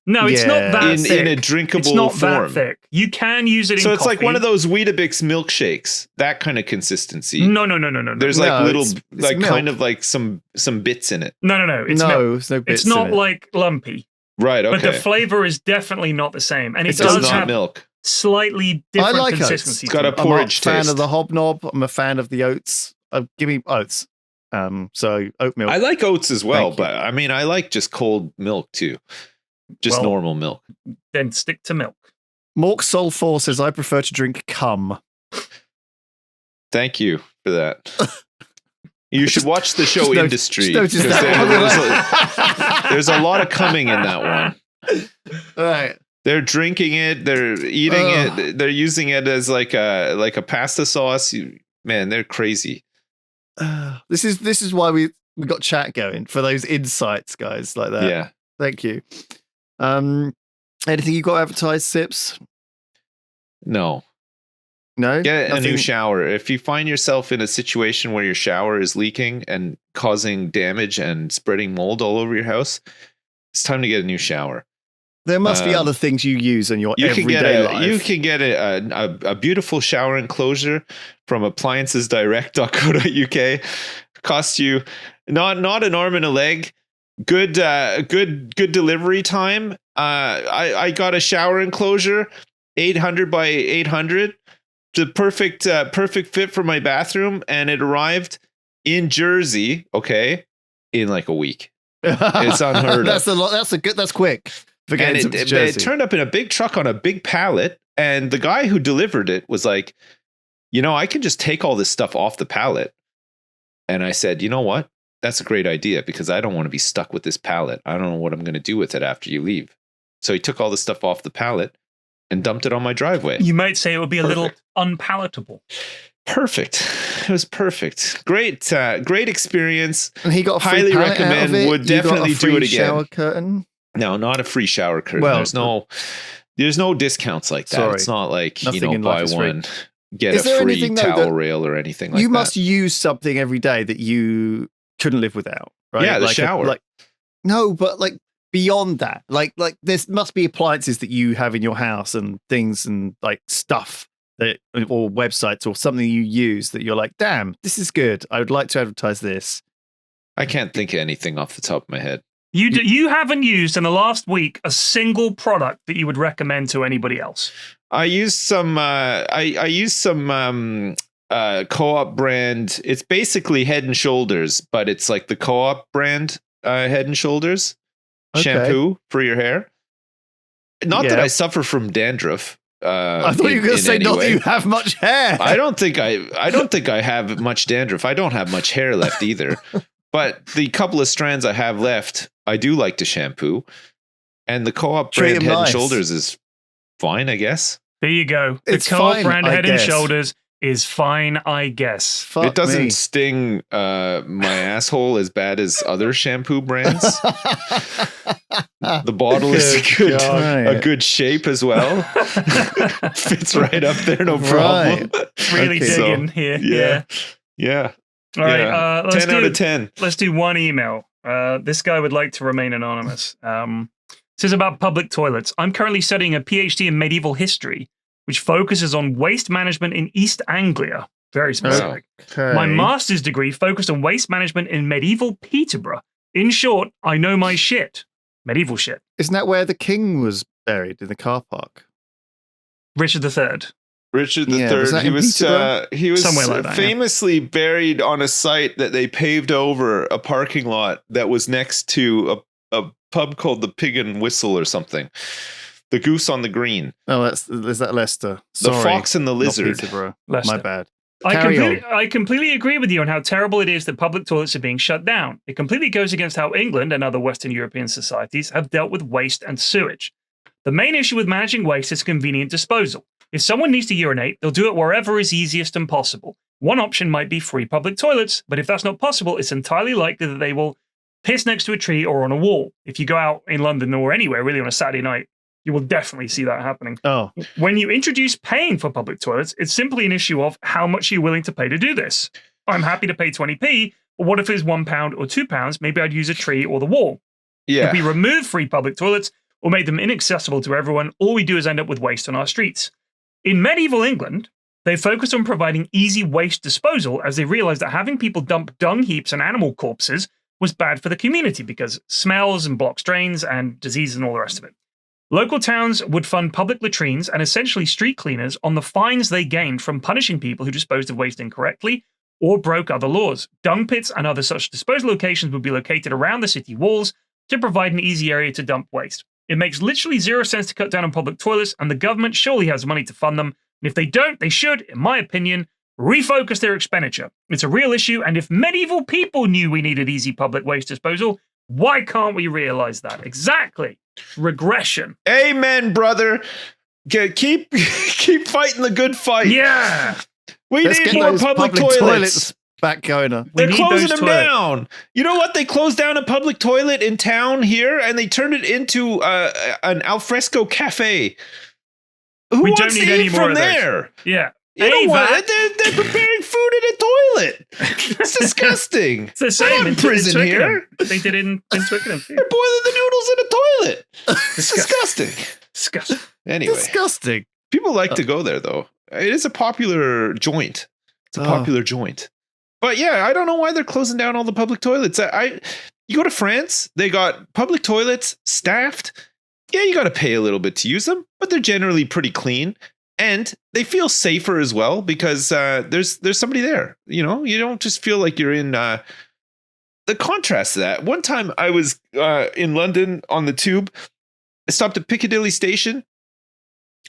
No, it's not that thick. In a drinkable it's not form. That thick. You can use it in coffee. So coffee. it's like one of those Weetabix milkshakes, that kind of consistency. No. There's like little, it's like milk. kind of like some bits in it. No. It's milk. There's no bits It's not in it. like lumpy. Right, okay. But the flavor is definitely not the same. And it It's does not have milk. Slightly different I like consistency. It's got a I'm porridge a fan taste. of the hobnob. I'm a fan of the oats. Give me oats. So oat milk. I like oats as well, Thank you. but I mean, I like just cold milk too. Just normal milk. Then stick to milk. Mork Soul 4 says, I prefer to drink cum. Thank you for that. You should watch the show Industry. just noticed that. There's a lot of coming in that one. All right. They're drinking it. They're eating it. They're using it as like a pasta sauce. Man, they're crazy. This is why we got chat going, for those insights, guys, like that. Yeah. Thank you. Anything you got advertised, Sips? No. No? Get a new Nothing? shower. If you find yourself in a situation where your shower is leaking and causing damage and spreading mold all over your house, it's time to get a new shower. There must be other things you use in your You everyday life. You can get a beautiful shower enclosure from appliancesdirect.co.uk. Cost you not an arm and a leg. Good delivery time. I got a shower enclosure, 800 by 800. The perfect fit for my bathroom, and it arrived in Jersey. Okay, in like a week. It's unheard of. That's quick. And it turned up in a big truck on a big pallet, and the guy who delivered it was like, I can just take all this stuff off the pallet. And I said, you know what? That's a great idea, because I don't want to be stuck with this pallet. I don't know what I'm going to do with it after you leave. So he took all the stuff off the pallet and dumped it on my driveway. You might say it would be a little unpalatable. Perfect. It was perfect. Great experience. And he got a free highly pallet recommend. out of it. Would You got definitely a free do it again. Shower curtain. No, not a free shower curtain. Well, there's no discounts like that. Sorry. It's not like, Nothing in buy life is free. one, get Is a there free anything, though, towel that rail or anything like that. You must use something every day that you couldn't live without, right? Yeah, the shower. No, but like beyond that, like there must be appliances that you have in your house and things and like stuff that, or websites or something you use that you're like, damn, this is good. I would like to advertise this. I can't think of anything off the top of my head. You haven't used in the last week a single product that you would recommend to anybody else. I used some. I used some Co-op brand. It's basically Head and Shoulders, but it's like the Co-op brand Head and Shoulders shampoo for your hair. Not that I suffer from dandruff. I thought you were going to say not that you have much hair. I don't think I have much dandruff. I don't have much hair left either. But the couple of strands I have left, I do like to shampoo. And the Co-op Treat brand 'em Head and nice. Shoulders is fine, I guess. There you go. The It's Co-op fine, brand I Head and guess. Shoulders is fine, I guess. Fuck It doesn't me. sting my asshole as bad as other shampoo brands. The bottle is Good a good shape as well. Fits right up there, no problem. Really Okay. digging here. Yeah. All right. Let's 10 out of 10. Let's do one email. This guy would like to remain anonymous. This is about public toilets. I'm currently studying a PhD in medieval history, which focuses on waste management in East Anglia. Very specific. Okay. My master's degree focused on waste management in medieval Peterborough. In short, I know my shit. Medieval shit. Isn't that where the king was buried, in the car park? Richard III. Richard III. Yeah, was that in Peterborough? He was Somewhere like that, yeah. famously buried on a site that they paved over a parking lot that was next to a pub called the Pig and Whistle or something. The Goose on the Green. Oh, is that Leicester? The Sorry, Fox and the not Lizard. Peterborough. Leicester. My bad. I completely agree with you on how terrible it is that public toilets are being shut down. It completely goes against how England and other Western European societies have dealt with waste and sewage. The main issue with managing waste is convenient disposal. If someone needs to urinate, they'll do it wherever is easiest and possible. One option might be free public toilets, but if that's not possible, it's entirely likely that they will piss next to a tree or on a wall. If you go out in London or anywhere really on a Saturday night, you will definitely see that happening. Oh, When you introduce paying for public toilets, it's simply an issue of how much you're willing to pay to do this. I'm happy to pay 20p, but what if it's £1 or £2? Maybe I'd use a tree or the wall. Yeah. If we remove free public toilets or made them inaccessible to everyone, all we do is end up with waste on our streets. In medieval England, they focused on providing easy waste disposal as they realized that having people dump dung heaps and animal corpses was bad for the community because smells and blocks drains and disease and all the rest of it. Local towns would fund public latrines and essentially street cleaners on the fines they gained from punishing people who disposed of waste incorrectly or broke other laws. Dung pits and other such disposal locations would be located around the city walls to provide an easy area to dump waste. It makes literally zero sense to cut down on public toilets, and the government surely has money to fund them. And if they don't, they should, in my opinion, refocus their expenditure. It's a real issue, and if medieval people knew we needed easy public waste disposal, why can't we realize that? Exactly. Regression. Amen, brother. Keep fighting the good fight. Yeah. We let's need get more those public toilets. back going. They're need closing those them toilets. down. You know what? They closed down a public toilet in town here, and they turned it into an alfresco cafe. Who We wants don't need to any eat more from of those. there? Yeah. You know what? that- They're preparing food in a toilet. It's disgusting. It's the same We're not in prison here. They did it in Twickenham too. They're boiling the noodles in a toilet. It's disgusting. Disgusting. Anyway, Disgusting. people like to go there, though. It is a popular joint. It's a Oh. popular joint. But yeah, I don't know why they're closing down all the public toilets. You go to France, they got public toilets staffed. Yeah, you got to pay a little bit to use them, but they're generally pretty clean. And they feel safer as well because there's somebody there. You know, you don't just feel like you're in. The contrast to that. One time I was in London on the tube. I stopped at Piccadilly Station.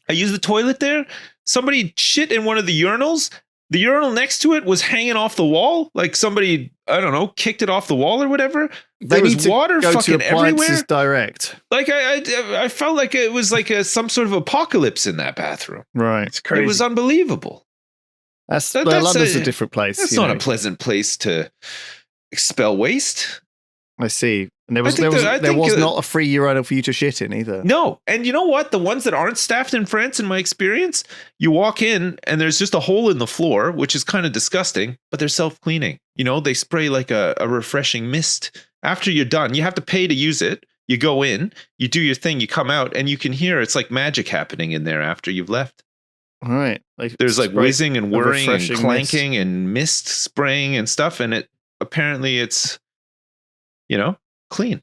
I used the toilet there. Somebody shit in one of the urinals. The urinal next to it was hanging off the wall. Like somebody, I don't know, kicked it off the wall or whatever. There was water go fucking to Appliances everywhere. Direct. Like I felt like it was like some sort of apocalypse in that bathroom. Right. It's crazy. It was unbelievable. That's That's London's a different place. That's you not know. a pleasant place to expel waste. I see. And there was think not a free urinal for you to shit in either. No. And you know what? The ones that aren't staffed in France, in my experience, you walk in and there's just a hole in the floor, which is kind of disgusting, but they're self-cleaning. You know, they spray like a refreshing mist. After you're done, you have to pay to use it. You go in, you do your thing, you come out, and you can hear it's like magic happening in there after you've left. All right. There's like whizzing and whirring and refreshing clanking and mist spraying and stuff, and apparently it's, you know, clean.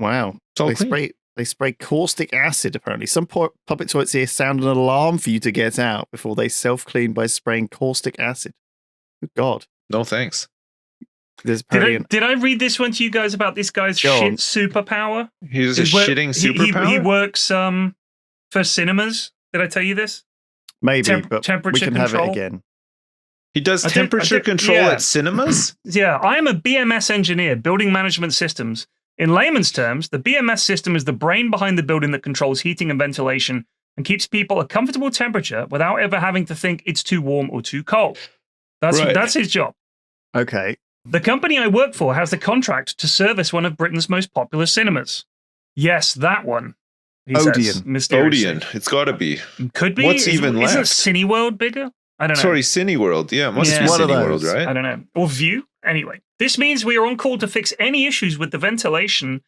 Wow. It's all clean. They spray caustic acid, apparently. Some public toilets here sound an alarm for you to get out before they self-clean by spraying caustic acid. Good God. No thanks. There's apparently Did I read this one to you guys about this guy's Go shit on. superpower? He's a shitting superpower? He works for cinemas. Did I tell you this? maybe, but we temperature can have it control? again. He does I did- temperature control yeah. at cinemas? Yeah, I am a BMS engineer, building management systems. In layman's terms, the BMS system is the brain behind the building that controls heating and ventilation and keeps people a comfortable temperature without ever having to think it's too warm or too cold. That's his job. Okay. The company I work for has the contract to service one of Britain's most popular cinemas. Yes, that one. He Odeon. says, mysteriously. Odeon. It's got to be. Could be. What's even Isn't left? Cineworld bigger? I don't know. Sorry, Cineworld. Yeah, it must Yeah. be One of Cineworld, those. right? I don't know. Or View. Anyway, this means we are on call to fix any issues with the ventilation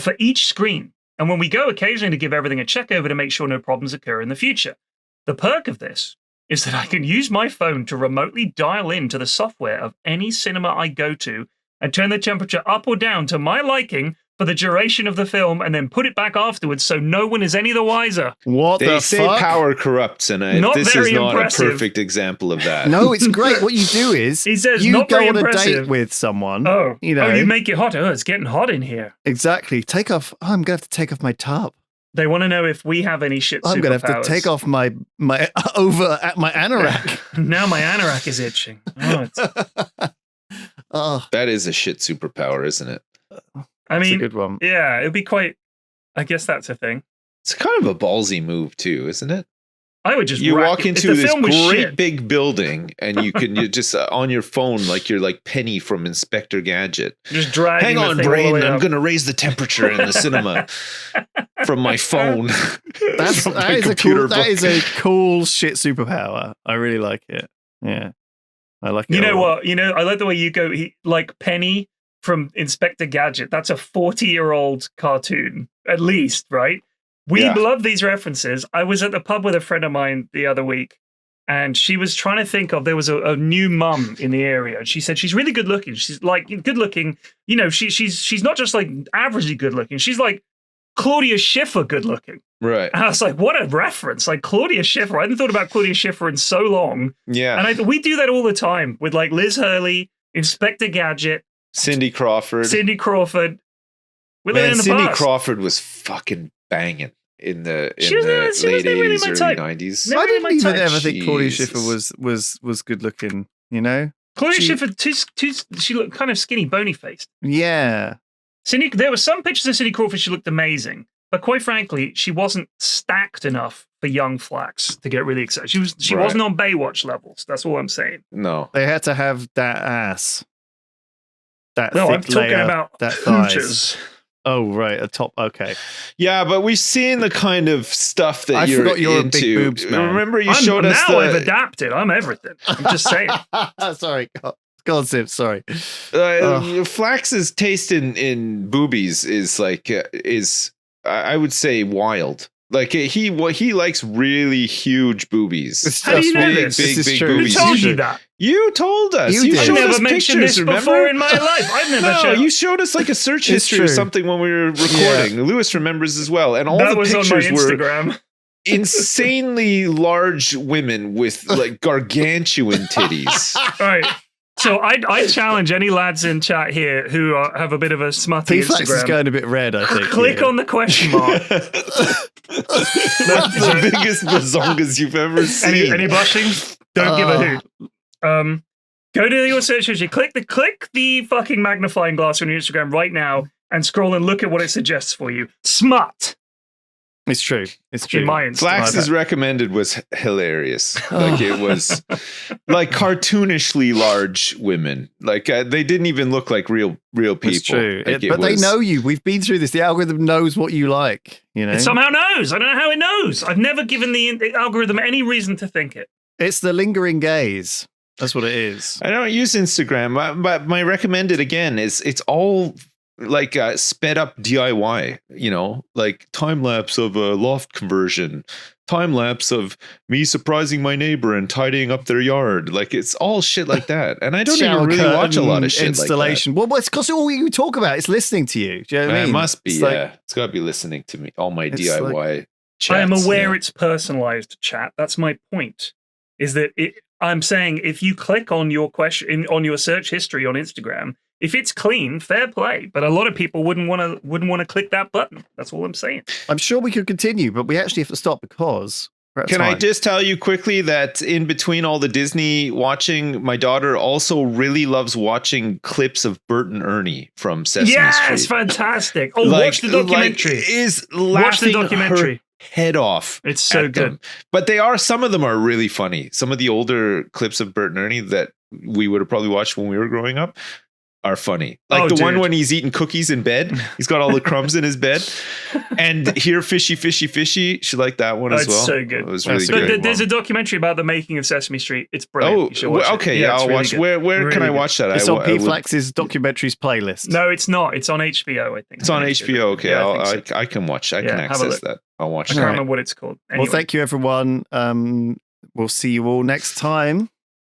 for each screen. And when we go occasionally to give everything a check over to make sure no problems occur in the future. The perk of this is that I can use my phone to remotely dial into the software of any cinema I go to and turn the temperature up or down to my liking for the duration of the film and then put it back afterwards so no one is any the wiser. What They the say fuck? power corrupts, and Not this is very not impressive. a perfect example of that. No, it's great. What you do is He says, you not go very on a impressive. date with someone. Oh, you know, you make it hot. Oh, it's getting hot in here. exactly. Take off. Oh, I'm gonna have to take off my top. They want to know if we have any shit I'm gonna have to superpowers. take off my over at my anorak. Now my anorak is itching. Oh, Oh, That is a shit superpower, isn't it? I that's a mean, good one. yeah, it'd be quite. I guess that's a thing. It's kind of a ballsy move too, isn't it? I would just You rack walk it. into If the this film was great shit, big building, and you can you just on your phone like you're like Penny from Inspector Gadget. just dragging Hang the on, thing all the brain. way I'm up. going to raise the temperature in the cinema from my phone. That's From that my is a computer cool. That book. is a cool shit superpower. I really like it. Yeah, I like it. You a know lot. what? I like the way you go. Like Penny from Inspector Gadget. That's a 40-year-old cartoon, at least, right? We Yeah. love these references. I was at the pub with a friend of mine the other week, and she was trying to think of, there was a new mum in the area, and she said she's really good looking. She's like good looking. She's not just like averagely good looking. She's like Claudia Schiffer good looking. Right. And I was like, what a reference! Like Claudia Schiffer. I hadn't thought about Claudia Schiffer in so long, Yeah. and we do that all the time with like Liz Hurley, Inspector Gadget, Cindy Crawford. Cindy Crawford. We're living Man, in the Cindy past. Crawford was fucking banging in the She was late never really 80s, my early type. 90s. Never I really didn't my even type. ever think Claudia Jesus. Schiffer was good looking. You know? Claudia she- Schiffer, she looked kind of skinny, bony faced. Yeah. There were some pictures of Cindy Crawford. She looked amazing, but quite frankly, she wasn't stacked enough for young Flax to get really excited. She Right. wasn't on Baywatch levels. That's all I'm saying. No. They had to have that ass. That No, thick I'm talking layer, about that thighs. hooches. Oh right, a top. Okay. Yeah, but we've seen the kind of stuff that I you're forgot you're a into. big boobs man. Remember you showed us now I've the adapted. I'm everything. I'm just saying. Sorry, God, Sim, sorry. Ugh. Flax's taste in boobies is like I would say wild. Like he likes really huge boobies. It's How do you just know weird. this? This is Big true. Who boobies. told you should- that? You told us. You You did. I've showed never us mentioned pictures, this remember? before in my life. I've never No, shown. you showed us like a search It's history or true. something when we were recording. Lewis remembers as well, and all That the was on my pictures were Instagram. insanely large women with like gargantuan titties. All right. So I challenge any lads in chat here who have a bit of a smutty P-Flax is Instagram. going a bit red, I think. Click yeah. on the question mark. That's the biggest bazongas you've ever seen. Any blushing? Don't give a hoot. Go to your search history. Click the fucking magnifying glass on your Instagram right now and scroll and look at what it suggests for you. Smut It's true. It's true. in my Instagram. Flax's recommended was hilarious. Like it was like cartoonishly large women. Like they didn't even look like real people. It's true. Like, But they know you. We've been through this. The algorithm knows what you like. You know, It somehow knows. I don't know how it knows. I've never given the algorithm any reason to think it. it's the lingering gaze. That's what it is. I don't use Instagram, but my recommended again is it's all like sped up DIY, you know, like time lapse of a loft conversion, time lapse of me surprising my neighbor and tidying up their yard. Like it's all shit like that. And I don't Shower even really watch a curtain lot of shit installation. Well, it's because all you talk about is listening to you. Do you know what I like that. mean? It must be, It's yeah. like- It's got to be listening to me, all my It's DIY chats. I am aware yeah. it's personalized chat. That's my point. Is that I'm saying if you click on your question on your search history on Instagram, if it's clean, fair play. But a lot of people wouldn't want to click that button. That's all I'm saying. I'm sure we could continue, but we actually have to stop because That's Can I fine. just tell you quickly that in between all the Disney watching, my daughter also really loves watching clips of Bert and Ernie from Sesame Street. Yes, fantastic. Oh, watch the documentary. Is Watch the laughing documentary. her head off. It's so at good. them. But some of them are really funny. Some of the older clips of Bert and Ernie that we would have probably watched when we were growing up are funny. Like the one when he's eating cookies in bed. He's got all the crumbs in his bed. And here, fishy, fishy, fishy. She liked that one as well. It's so good. It was really good. There's a documentary about the making of Sesame Street. It's brilliant. Oh, You should watch okay. it. Yeah, I'll it's really watch. good. Where Really can I good. watch that? It's on P-Flax's documentaries playlist. No, it's not. It's on HBO, I think. It's on HBO. Okay, Yeah, I can watch. I can have a access look. that. I'll watch I that. can't remember what it's called. Anyway. Well, thank you, everyone. We'll see you all next time.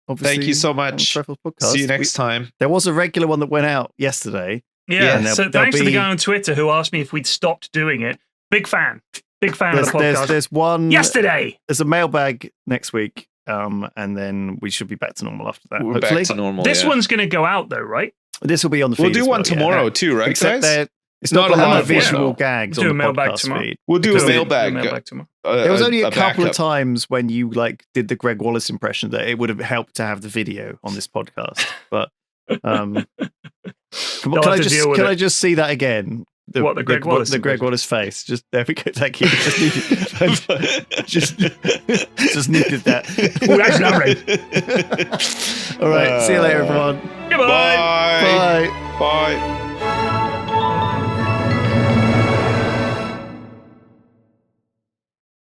Obviously, Thank you so on much. Triforce Podcast. See you next time. There was a regular one that went out yesterday. Yeah, and so there'll thanks to the be- guy on Twitter who asked me if we'd stopped doing it. Big fan of the podcast. There's one Yesterday. There's a mailbag next week, and then we should be back to normal after that. We're hopefully. back to normal. This yeah. one's going to go out though, right? This will be on the feed. We'll do as one well, yeah. tomorrow too, right, Except guys? that it's not Not a going to lot have of visual video. gags Do on a the mailbag podcast tomorrow. feed. We'll do a Because mailbag. tomorrow. There was only a couple of backup. times when you did the Greg Wallace impression that it would have helped to have the video on this podcast. But can I just see that again? The Greg Wallace the Greg impression? Wallace face. Just there we go. Thank you. Just needed that. Oh, that's not right. All right. See you later, everyone. Goodbye. Bye. Bye. Bye.